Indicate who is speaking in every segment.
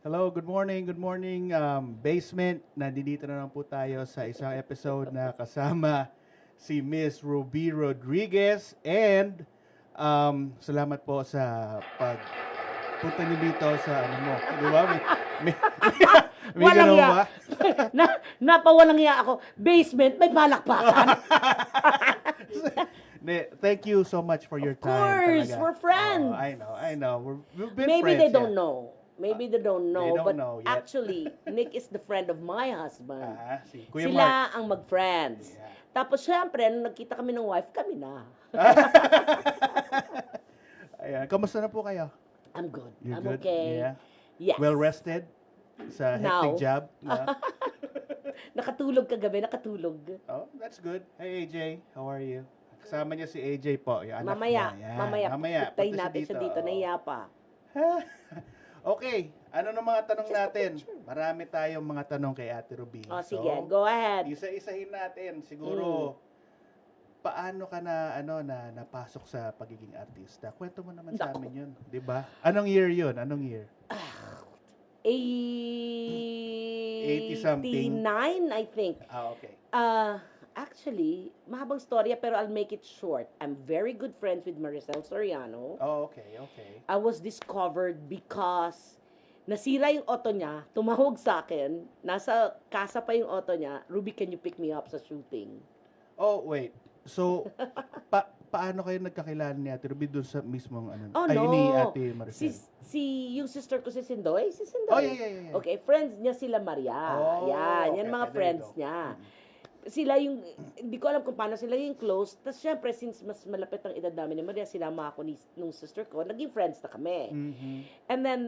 Speaker 1: Hello, good morning, Basement. Nandito na lang po tayo sa isang episode na kasama si Miss Ruby Rodriguez and salamat po sa pagpunta niyo dito sa ano mo. Di ba? May
Speaker 2: Walang
Speaker 1: ganun
Speaker 2: ya.
Speaker 1: ba?
Speaker 2: Napawalang ya ako. Basement, may palakpakan.
Speaker 1: Thank you so much for your
Speaker 2: Of
Speaker 1: time.
Speaker 2: course,
Speaker 1: talaga.
Speaker 2: we're friends.
Speaker 1: Oh, I know. We've been
Speaker 2: Maybe
Speaker 1: friends.
Speaker 2: they don't know. Maybe they don't know.
Speaker 1: They don't
Speaker 2: but
Speaker 1: know yet.
Speaker 2: actually, Nick is the friend of my husband.
Speaker 1: Si Kuya
Speaker 2: Sila
Speaker 1: Mark.
Speaker 2: ang mag-friends.
Speaker 1: Yeah.
Speaker 2: Tapos syempre, nung nagkita kami ng wife, kami na.
Speaker 1: Ayan, kamusta na po kayo?
Speaker 2: I'm good.
Speaker 1: You're
Speaker 2: I'm
Speaker 1: good?
Speaker 2: okay.
Speaker 1: Yeah.
Speaker 2: Yes.
Speaker 1: Well rested sa hectic
Speaker 2: Now.
Speaker 1: job? No?
Speaker 2: Nakatulog kagabi, nakatulog.
Speaker 1: Oh, that's good. Hey AJ, how are you? Kasama niya si AJ po, yung anak
Speaker 2: Mamaya,
Speaker 1: niya. Yan.
Speaker 2: mamaya.
Speaker 1: Punta
Speaker 2: Puntahin natin siya dito.
Speaker 1: Oo.
Speaker 2: Nahiya pa.
Speaker 1: Okay, ano na mga tanong
Speaker 2: Just a
Speaker 1: natin?
Speaker 2: picture.
Speaker 1: Marami tayong mga tanong kay Ate Ruby.
Speaker 2: O, sige. Go ahead.
Speaker 1: Isa-isahin natin. Siguro, paano ka na napasok sa pagiging artista? Kwento mo naman sa
Speaker 2: Nako.
Speaker 1: amin yun, di ba? Anong year yun? Anong year? 80-something.
Speaker 2: 89, I think.
Speaker 1: Okay.
Speaker 2: Actually, mahabang storya pero I'll make it short. I'm very good friends with Maricel Soriano.
Speaker 1: Oh, okay.
Speaker 2: I was discovered because nasira yung auto niya, tumawag sa akin, nasa casa pa yung auto niya, Ruby, can you pick me up sa shooting?
Speaker 1: Oh, wait. So, paano kayo nagkakilala ni Ate Ruby doon sa mismong
Speaker 2: Oh,
Speaker 1: ay,
Speaker 2: no.
Speaker 1: ni Ate Maricel?
Speaker 2: Yung sister ko si Sindoy,
Speaker 1: Oh, yeah.
Speaker 2: Okay, friends niya sila Maria.
Speaker 1: Oh,
Speaker 2: yan
Speaker 1: okay,
Speaker 2: mga
Speaker 1: there you
Speaker 2: friends
Speaker 1: go.
Speaker 2: niya. Sila yung, hindi ko alam kung paano sila yung close. Tapos syempre, since mas malapit ang edad namin ni Maria, sinama ako nung sister ko, naging friends na kami.
Speaker 1: Mhm.
Speaker 2: And then,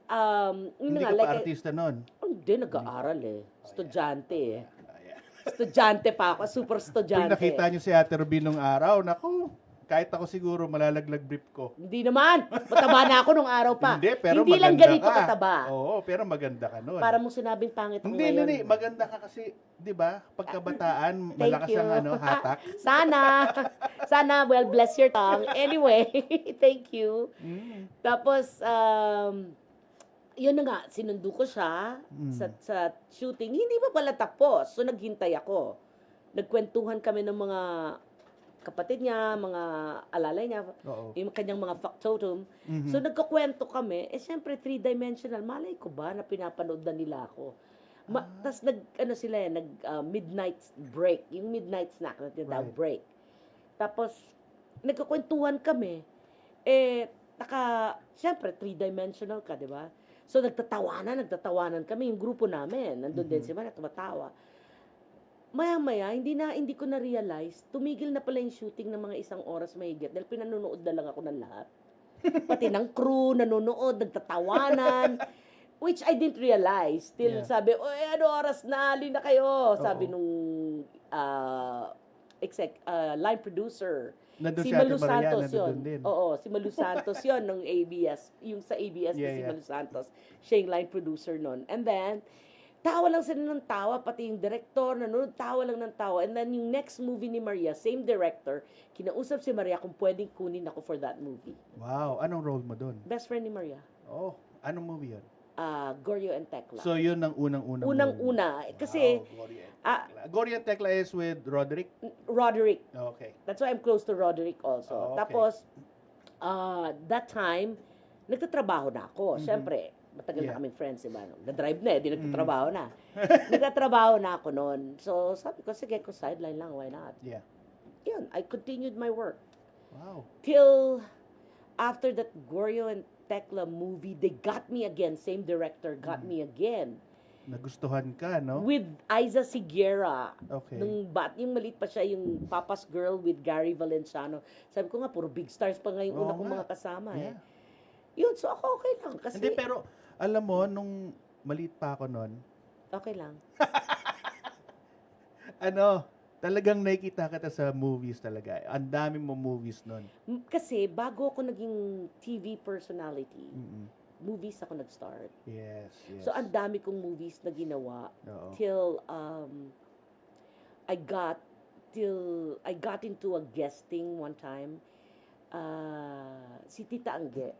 Speaker 2: yun
Speaker 1: Hindi
Speaker 2: nga,
Speaker 1: ka pa
Speaker 2: like,
Speaker 1: artista noon.
Speaker 2: hindi, nag-aaral Estudyante
Speaker 1: Yeah.
Speaker 2: Estudyante pa ako, super
Speaker 1: Pag
Speaker 2: estudyante.
Speaker 1: nakita niyo si Ate Ruby nung araw, naku, kahit ako siguro malalaglag brief ko.
Speaker 2: Hindi naman, mataba na ako nung araw pa.
Speaker 1: Hindi, pero
Speaker 2: Hindi lang
Speaker 1: maganda
Speaker 2: ganito
Speaker 1: ka.
Speaker 2: kataba.
Speaker 1: Oo, pero maganda ka noon.
Speaker 2: Para mo sinabing pangit ako
Speaker 1: Hindi,
Speaker 2: ngayon.
Speaker 1: maganda ka kasi, 'di ba? Pagkabataan, malakas
Speaker 2: you.
Speaker 1: ang hatak.
Speaker 2: Sana, well, bless your tongue. Anyway, thank you.
Speaker 1: Mm.
Speaker 2: Tapos, yun na nga, sinundo ko siya sa shooting. Hindi pa pala tapos. So, naghintay ako. Nagkwentuhan kami ng mga kapatid niya, mga alalay niya,
Speaker 1: Oo.
Speaker 2: yung kanyang mga factotum.
Speaker 1: Mhm.
Speaker 2: So, nagkakwento kami. Syempre, three-dimensional. Malay ko ba na pinapanood na nila ako? Tapos, midnight break. Yung midnight snack na tinatawag
Speaker 1: Right.
Speaker 2: break. Tapos, nagkakwentuhan kami. Syempre, three-dimensional ka, di ba? So, nagtatawanan kami. Yung grupo namin, nandun din si Maria, tumatawa. maya-maya, hindi ko na-realize, tumigil na pala yung shooting ng mga 1 oras mahigit dahil pinanonood na lang ako ng lahat. Pati ng crew, nanonood, nagtatawanan, which I didn't realize. Till
Speaker 1: Yeah.
Speaker 2: sabi, oy, ano oras na, hali na kayo. Sabi
Speaker 1: Oo.
Speaker 2: nung line producer.
Speaker 1: Nandun
Speaker 2: Si
Speaker 1: si Ate
Speaker 2: Malu
Speaker 1: Maria,
Speaker 2: Santos
Speaker 1: nandun
Speaker 2: yun.
Speaker 1: din.
Speaker 2: Oo, si Malu Santos yun ng ABS. Yung sa ABS na si
Speaker 1: Yeah.
Speaker 2: Malu Santos. Siya yung line producer nun. And then, tawa lang sila ng tawa, pati yung director, nanonood, tawa lang ng tawa. And then yung next movie ni Maria, same director, kinausap si Maria kung pwedeng kunin ako for that movie.
Speaker 1: Wow, anong role mo doon?
Speaker 2: Best friend ni Maria,
Speaker 1: Oh, anong movie yun?
Speaker 2: Goryo and Tekla.
Speaker 1: So, yun ang unang-unang role.
Speaker 2: Unang-una, kasi
Speaker 1: Wow, Gory and
Speaker 2: ah,
Speaker 1: Tekla. Gory and Tekla is with Roderick?
Speaker 2: Roderick,
Speaker 1: Okay.
Speaker 2: that's why I'm close to Roderick also.
Speaker 1: Oh, okay.
Speaker 2: Tapos, that time, nagtatrabaho na ako.
Speaker 1: Mhm.
Speaker 2: Siyempre, matagal
Speaker 1: Yeah.
Speaker 2: na kaming friends, diba? Nagda-drive na di nagtatrabaho na. Nagtatrabaho na ako noon. So, sabi ko, sige, kung sideline lang, why not?
Speaker 1: Yeah.
Speaker 2: Yun, I continued my work.
Speaker 1: Wow.
Speaker 2: Till after that Goryo and Tekla movie, they got me again. Same director got me again.
Speaker 1: Nagustuhan ka, no?
Speaker 2: With Aiza Siguera.
Speaker 1: Okay.
Speaker 2: Yung maliit pa siya, yung Papa's Girl with Gary Valenciano. Sabi ko nga, puro big stars pa nga yung
Speaker 1: Oo
Speaker 2: una kong
Speaker 1: nga.
Speaker 2: mga kasama
Speaker 1: Yeah.
Speaker 2: Yun, so ako okay lang. Kasi,
Speaker 1: Hindi, pero alam mo, nung maliit pa ako noon,
Speaker 2: okay lang.
Speaker 1: talagang nakikita kita sa movies talaga. Ang dami mo movies noon.
Speaker 2: Kasi, bago ako naging TV personality,
Speaker 1: Mm-mm.
Speaker 2: movies ako nag-start.
Speaker 1: Yes, yes.
Speaker 2: So, ang dami kong movies na ginawa.
Speaker 1: Oo.
Speaker 2: Till I got into a guesting one time. Si Tita Angge.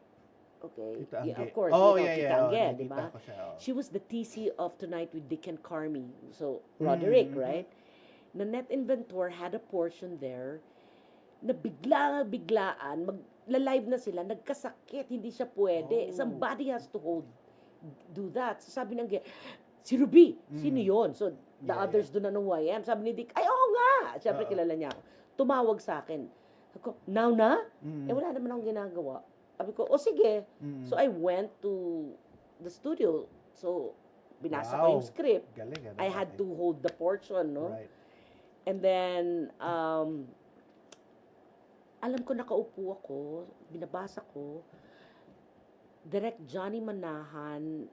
Speaker 2: Okay.
Speaker 1: Tita
Speaker 2: Yeah,
Speaker 1: Angge.
Speaker 2: of course,
Speaker 1: Oh,
Speaker 2: you know
Speaker 1: yeah,
Speaker 2: Tita
Speaker 1: yeah.
Speaker 2: Angge,
Speaker 1: Oh,
Speaker 2: di ba?
Speaker 1: nakita ko siya, oh.
Speaker 2: She was the TC of Tonight with Dick and Carmi. So, Roderick,
Speaker 1: Mhm.
Speaker 2: right? Nanette Inventor had a portion there na biglaan, magla-live na sila, nagkasakit, hindi siya pwede.
Speaker 1: Oh.
Speaker 2: Somebody has to do that. So, sabi ng si Ruby, sino yun? So, the
Speaker 1: Yeah,
Speaker 2: others do na know who I am. Sabi ni Dick, ay, oo nga! Siyempre,
Speaker 1: Oo.
Speaker 2: kilala niya ako. Tumawag sa akin. Sabi ko, now na?
Speaker 1: Mm.
Speaker 2: Wala naman akong ginagawa. Sabi ko, sige.
Speaker 1: Mm.
Speaker 2: So, I went to the studio. So, binasa ko
Speaker 1: Wow.
Speaker 2: yung script.
Speaker 1: Galing,
Speaker 2: I had to hold the portion, no?
Speaker 1: Right.
Speaker 2: And then, alam ko nakaupo ako, binabasa ko, Direct Johnny Manahan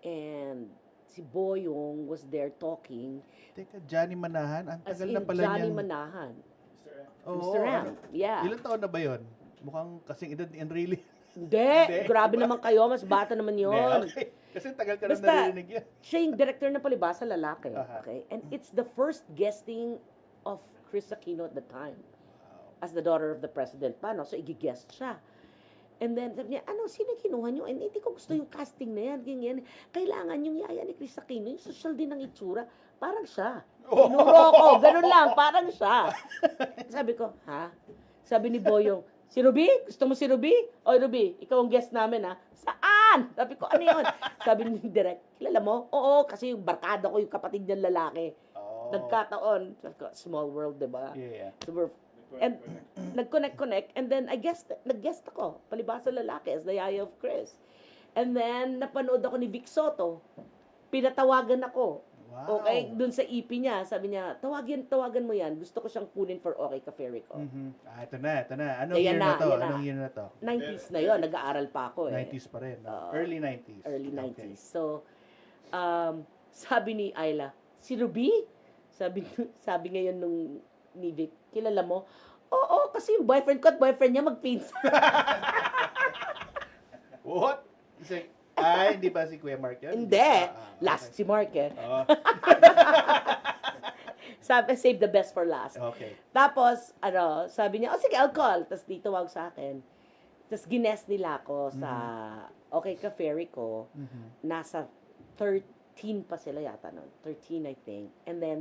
Speaker 2: and si Boyong was there talking.
Speaker 1: Teka, Johnny Manahan? Ang
Speaker 2: As
Speaker 1: tagal
Speaker 2: in,
Speaker 1: na pala
Speaker 2: Johnny
Speaker 1: niyang...
Speaker 2: Manahan.
Speaker 1: Oo,
Speaker 2: Mr. Ram. Yeah.
Speaker 1: Ilan taon na ba yun? Mukhang kasing edad ni Enrile.
Speaker 2: Hindi, grabe naman kayo, mas bata naman yon.
Speaker 1: Okay. Kasi tagal ka na
Speaker 2: Basta,
Speaker 1: narinig yan.
Speaker 2: Siya yung director ng palibasa, lalaki.
Speaker 1: Aha.
Speaker 2: Okay? And it's the first guesting of Chris Aquino at the time. As the daughter of the president pa, no? So, igi-guest siya. And then, sabi niya, sino kinuha niyo? And hindi ko gusto yung casting na yan, ganyan. Kailangan yung yaya ni Chris Aquino, yung social din ng itsura, parang siya. Tinuro ko, ganun lang, parang siya. Sabi ko, ha? Sabi ni Boyong, si Ruby? Gusto mo si Ruby? Oy, Ruby, ikaw ang guest namin, ha? Saan? Sabi ko, ano yun? Sabi ni Direk, kilala mo? Oo, kasi yung barkada ko, yung kapatid niyang lalaki.
Speaker 1: Oh.
Speaker 2: Nagkataon. Sabi ko, small world, di ba?
Speaker 1: Yeah.
Speaker 2: So and nag-connect, and then nag-guest ako, palibasa lalaki, as the yaya of Chris. And then, napanood ako ni Vic Soto. Pinatawagan ako.
Speaker 1: Wow.
Speaker 2: Okay, dun sa EP niya, sabi niya, tawagan mo yan. Gusto ko siyang kunin for Okay Ka Ferry ko.
Speaker 1: Mhm. Ito na. Anong
Speaker 2: Ayan
Speaker 1: year na to?
Speaker 2: ayan na.
Speaker 1: Anong year na to?
Speaker 2: 90s na yon, nag-aaral pa ako eh.
Speaker 1: 90s pa rin. No?
Speaker 2: Oo.
Speaker 1: Early 90s.
Speaker 2: Early
Speaker 1: Okay.
Speaker 2: 90s. So, sabi ni Ayla, si Ruby? Sabi ngayon nung ni Vic, kilala mo? Oo, kasi yung boyfriend ko at boyfriend niya magpinsan.
Speaker 1: What? Hindi ba si Kuya Mark yan?
Speaker 2: Hindi.
Speaker 1: Okay.
Speaker 2: Last si Mark eh.
Speaker 1: Oh,
Speaker 2: Sabi, save the best for last.
Speaker 1: okay.
Speaker 2: Tapos, sabi niya, sige, I'll call. Tapos dito tawag sa akin. Tapos gines nila ako sa Okay Ka Ferry ko.
Speaker 1: Mhm.
Speaker 2: Nasa 13 pa sila yata noon. 13, I think. And then,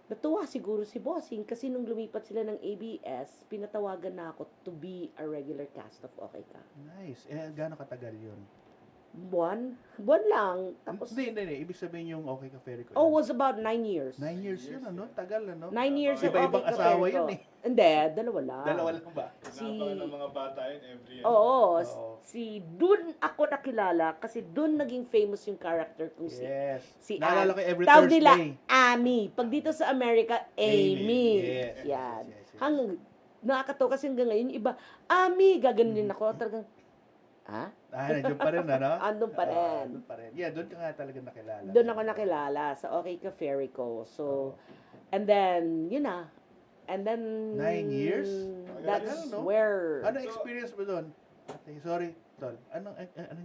Speaker 2: natuwa siguro si Bossing kasi nung lumipat sila ng ABS, pinatawagan na ako to be a regular cast of Okay Ka.
Speaker 1: Nice. Gaano katagal yun?
Speaker 2: Buwan lang. Tapos,
Speaker 1: Hindi. Ibig sabihin yung okay ka ferry ko.
Speaker 2: oh, was about 9 years.
Speaker 1: 9 years yun, ano? Tagal, ano?
Speaker 2: 9 years yung
Speaker 1: Iba-ibang
Speaker 2: okay ka
Speaker 1: asawa
Speaker 2: ferry ko.
Speaker 1: yun eh.
Speaker 2: Hindi, dalawa lang.
Speaker 1: Dalawa lang ba?
Speaker 3: Sinabangan ng mga bata yun every year.
Speaker 2: Oo,
Speaker 1: Oo.
Speaker 2: dun ako nakilala kasi dun naging famous yung character kong
Speaker 1: Yes.
Speaker 2: si
Speaker 1: Naalala ko every
Speaker 2: Tawag
Speaker 1: Thursday.
Speaker 2: nila Amy. Pag dito sa Amerika, Amy.
Speaker 1: Yes.
Speaker 2: Yan.
Speaker 1: Yes.
Speaker 2: Hanggang, nakakatawa kasi hanggang ngayon, yung iba, Amy, gaganunin ako. Talagang, ha?
Speaker 1: Nandiyan pa rin, ano?
Speaker 2: Andun pa rin.
Speaker 1: Andun pa rin. Yeah, doon ka nga talaga nakilala.
Speaker 2: Doon ako nakilala sa Okay Ka Ferry ko. So, and then, yun na. And then,
Speaker 1: 9 years?
Speaker 2: That's
Speaker 1: Tagal, no?
Speaker 2: where,
Speaker 1: Ano experience mo doon? Ate, sorry, tol. Anong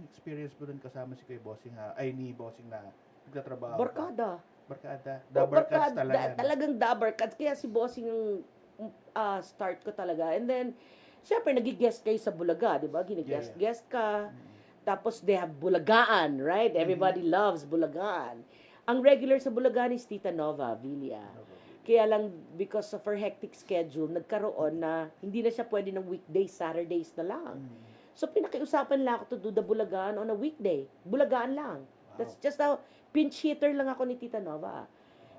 Speaker 1: experience mo doon kasama si Kuya Bossing ni Bossing na nagtatrabaho? ka?
Speaker 2: barkada.
Speaker 1: Barkada. Double cuts talaga.
Speaker 2: Talagang double cuts. Kaya si Bossing yung start ko talaga. And then, syempre, nag-guest kayo sa Bulaga, di ba? Gine-guest ka. Tapos, they have Bulagaan, right? Everybody loves Bulagaan. Ang regular sa Bulagaan is Tita Nova Villa. Kaya lang, because of her hectic schedule, nagkaroon na hindi na siya pwede ng weekdays, Saturdays na lang. So, pinakiusapan lang ako to do the Bulagaan on a weekday. Bulagaan lang. That's just how, pinch hitter lang ako ni Tita Nova.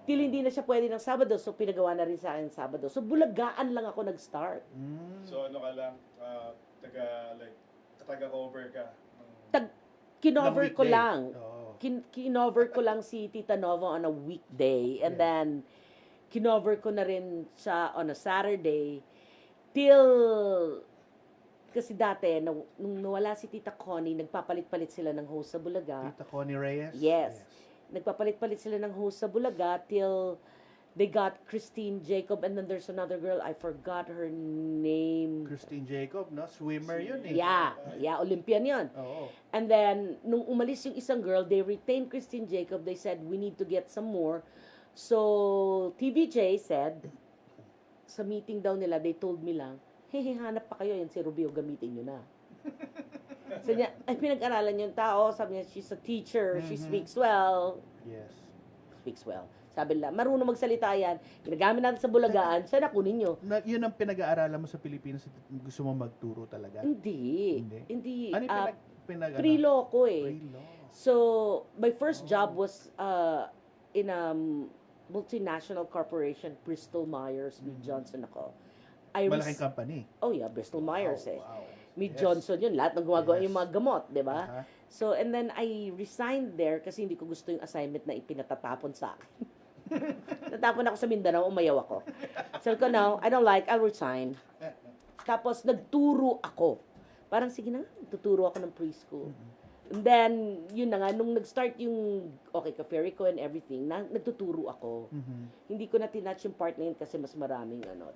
Speaker 2: Till hindi na siya pwede ng Sabado, so pinagawa na rin sa akin Sabado. So, Bulagaan lang ako nag-start.
Speaker 3: So ano ka lang, taga-cover ka.
Speaker 2: Kinover
Speaker 1: Ng
Speaker 2: ko
Speaker 1: weekday.
Speaker 2: lang.
Speaker 1: Oo.
Speaker 2: Kinover ko lang si Tita Nova on a weekday. And
Speaker 1: Yeah.
Speaker 2: then, kinover ko na rin siya on a Saturday. Till, kasi dati, nung nawala si Tita Connie, nagpapalit-palit sila ng host sa Bulaga.
Speaker 1: Tita Connie Reyes?
Speaker 2: Yes. Nagpapalit-palit sila ng host sa Bulaga till they got Christine Jacob, and then there's another girl, I forgot her name.
Speaker 1: Christine Jacob, no? Swimmer yun eh.
Speaker 2: Yeah, Olympian yun.
Speaker 1: Oo.
Speaker 2: And then, nung umalis yung isang girl, they retained Christine Jacob. They said, we need to get some more. So, TVJ said, sa meeting daw nila, they told me lang, hanap pa kayo, yan si Rubio, gamitin nyo na. Sabi niya, ay pinag-aralan yung tao. Sabi niya, she's a teacher, she speaks well.
Speaker 1: Yes.
Speaker 2: Speaks well. Sabi nila, marunong magsalita yan. Ginagamit natin sa Bulagaan, siya na kunin nyo.
Speaker 1: Yun ang pinag-aaralan mo sa Pilipinas at gusto mo magturo talaga?
Speaker 2: Hindi.
Speaker 1: Ano yung
Speaker 2: Pre-law ko eh.
Speaker 1: Pre-law.
Speaker 2: So, my first job was in a multinational corporation, Bristol Myers, Mead Johnson ako.
Speaker 1: Malaking company.
Speaker 2: Oh yeah, Bristol Myers eh.
Speaker 1: Wow.
Speaker 2: Mead
Speaker 1: Yes.
Speaker 2: Johnson yun, lahat ng gumagawa
Speaker 1: Yes.
Speaker 2: yung mga gamot, di ba?
Speaker 1: Aha.
Speaker 2: So, and then I resigned there kasi hindi ko gusto yung assignment na ipinatatapon sa akin. Natapon ako sa Mindanao, umayaw ako. Sabi ko, no, I don't like, I'll resign. Tapos, nagturo ako. Parang, sige na, tuturo ako ng preschool. And then, yun na nga, nung nag-start yung Okay Ka Ferry ko and everything, nagtuturo ako. Hindi ko na tinatch yung part na yun kasi mas maraming ano.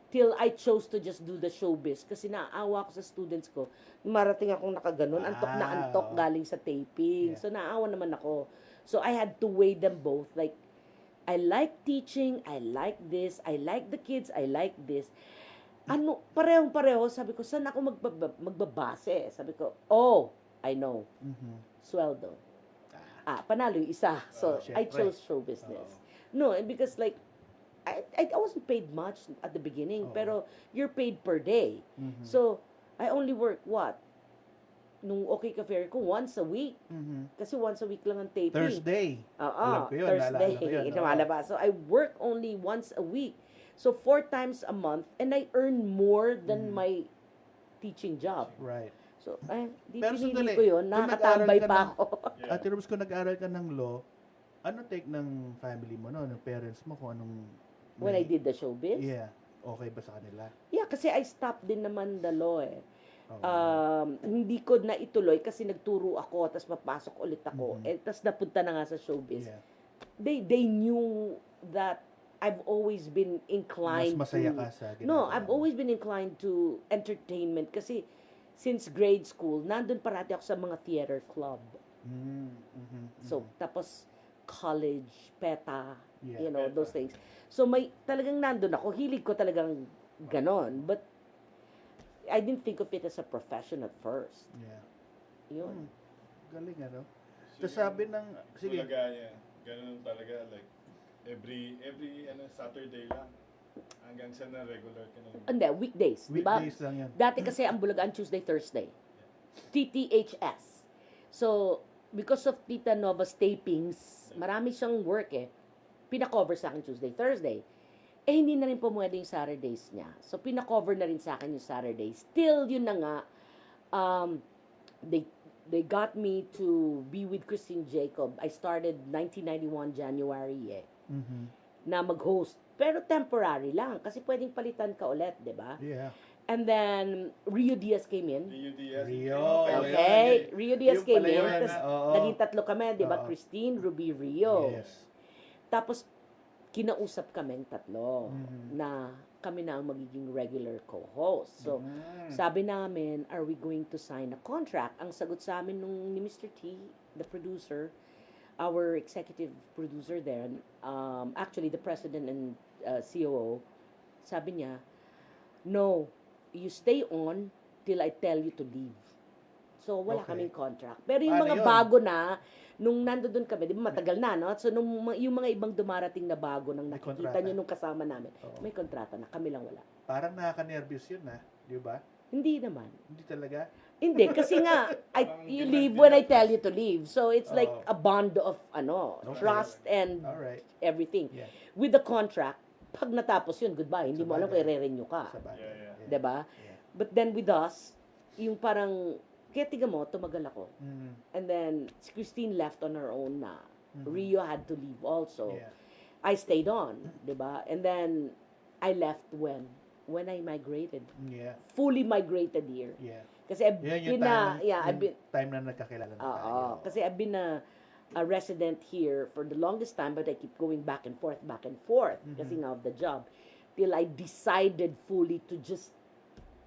Speaker 2: Till I chose to just do the showbiz kasi naaawa ko sa students ko. Marating akong nakaganon, antok na antok galing sa taping.
Speaker 1: Yeah.
Speaker 2: So naawa naman ako. So I had to weigh them both. Like, I like teaching, I like this, I like the kids, I like this. Ano, parehong-pareho. Sabi ko, saan ako magbabase? Sabi ko, oh, I know. Sweldo. Panalo yung isa. So, I
Speaker 1: syempre.
Speaker 2: chose show business. No, because like, I wasn't paid much at the beginning, pero you're paid per day. So, I only work nung Okay Ka Ferry ko, once a week. Kasi once a week lang ang taping.
Speaker 1: Thursday. Alam ko yun,
Speaker 2: Thursday.
Speaker 1: naalala ko yun, oo.
Speaker 2: Lumalabas. So, I work only once a week. So, 4 times a month, and I earn more than my teaching job.
Speaker 1: Right.
Speaker 2: So, di
Speaker 1: Pero
Speaker 2: pinili
Speaker 1: sandali,
Speaker 2: ko yun.
Speaker 1: kung
Speaker 2: Nakakatambay
Speaker 1: nag-aral ka
Speaker 2: pa
Speaker 1: ng-
Speaker 2: ako.
Speaker 1: Ate Rose, kung nag-aral ka ng law, ano take ng family mo, no? Ng parents mo, kung anong...
Speaker 2: When I did the showbiz?
Speaker 1: Yeah. Okay ba sa kanila?
Speaker 2: Yeah, kasi I stopped din naman the law eh.
Speaker 1: Oo.
Speaker 2: Hindi ko na ituloy kasi nagturo ako tapos mapasok ulit ako. Tapos napunta na nga sa showbiz.
Speaker 1: Yeah.
Speaker 2: They knew that I've always been inclined
Speaker 1: Mas masaya
Speaker 2: to...
Speaker 1: ka sa ginagawa
Speaker 2: No, I've
Speaker 1: mo.
Speaker 2: always been inclined to entertainment kasi since grade school, nandun parati ako sa mga theater club. So, tapos college, PETA,
Speaker 1: Yeah,
Speaker 2: those things. So, talagang nandun ako. Hilig ko talagang ganon. But, I didn't think of it as a profession at first.
Speaker 1: Yeah.
Speaker 2: Yun.
Speaker 1: Galing, ano? Tapos sabi ng... Sige.
Speaker 3: Bulaga niya. Ganun talaga, like, every Saturday lang. Hanggang sa na regular ka na.
Speaker 2: Hindi, weekdays, di ba?
Speaker 1: Weekdays lang yan.
Speaker 2: Dati kasi ang Bulagaan Tuesday, Thursday. TTHS. So, because of Tita Nova's tapings, marami siyang work eh. Pina-cover sa akin Tuesday, Thursday. Eh, hindi na rin pumwede yung Saturdays niya. So, pina-cover na rin sa akin yung Saturdays. Still, yun na nga, um, they got me to be with Christine Jacob. I started 1991 January eh,
Speaker 1: Mhm.
Speaker 2: na mag-host. Pero temporary lang, kasi pwedeng palitan ka ulit, di ba?
Speaker 1: Yeah.
Speaker 2: And then, Rio Diaz came in.
Speaker 3: DUDS.
Speaker 1: Rio.
Speaker 2: Okay, Rio Diaz
Speaker 1: Yung
Speaker 2: came
Speaker 1: pala
Speaker 2: in.
Speaker 1: yun,
Speaker 2: Tapos,
Speaker 1: oo.
Speaker 2: naging tatlo kami, di ba?
Speaker 1: Oo.
Speaker 2: Christine, Ruby, Rio.
Speaker 1: Yes.
Speaker 2: Tapos, kinausap kaming tatlo
Speaker 1: Mhm.
Speaker 2: na kami na ang magiging regular co-host. So,
Speaker 1: Mm.
Speaker 2: sabi namin, are we going to sign a contract? Ang sagot sa amin nung ni Mr. T, the producer, our executive producer there, actually the president and COO, sabi niya, no, you stay on till I tell you to leave. So, wala
Speaker 1: Okay.
Speaker 2: kaming contract. Pero yung
Speaker 1: Paano
Speaker 2: mga
Speaker 1: yun?
Speaker 2: bago na, nung nandoon kami, di ba matagal na, no? So, yung mga ibang dumarating na bago nang
Speaker 1: May
Speaker 2: nakikita
Speaker 1: kontrata.
Speaker 2: nyo nung kasama namin,
Speaker 1: Oo.
Speaker 2: may kontrata na, kami lang wala.
Speaker 1: Parang nakaka-nervous yun, di ba?
Speaker 2: Hindi naman.
Speaker 1: Hindi talaga.
Speaker 2: Hindi, kasi nga,
Speaker 3: Parang
Speaker 2: you
Speaker 3: given
Speaker 2: leave when I
Speaker 3: given.
Speaker 2: tell you to leave. So, it's like
Speaker 1: Oo.
Speaker 2: a bond of,
Speaker 1: Okay.
Speaker 2: trust and
Speaker 1: Alright.
Speaker 2: everything.
Speaker 1: Yeah.
Speaker 2: With the contract, pag natapos yun, goodbye. Hindi mo alam kung
Speaker 1: Sabagay.
Speaker 2: i-renew ka.
Speaker 1: Sa bagay.
Speaker 3: Yeah, yeah.
Speaker 2: Diba?
Speaker 1: Yeah.
Speaker 2: But then with us, yung parang, kaya tiga mo, tumagal ako.
Speaker 1: Mm.
Speaker 2: And then, si Christine left on her own na.
Speaker 1: Mhm.
Speaker 2: Rio had to leave also.
Speaker 1: Yeah.
Speaker 2: I stayed on, di ba? And then, I left when? When I migrated.
Speaker 1: Yeah.
Speaker 2: Fully migrated here.
Speaker 1: Yeah.
Speaker 2: Kasi I've
Speaker 1: Yan yung
Speaker 2: been
Speaker 1: time,
Speaker 2: I've been,
Speaker 1: time na nagkakilala na tayo.
Speaker 2: oo, kasi I've been a resident here for the longest time, but I keep going back and forth, kasi nga of the job. Till I decided fully to just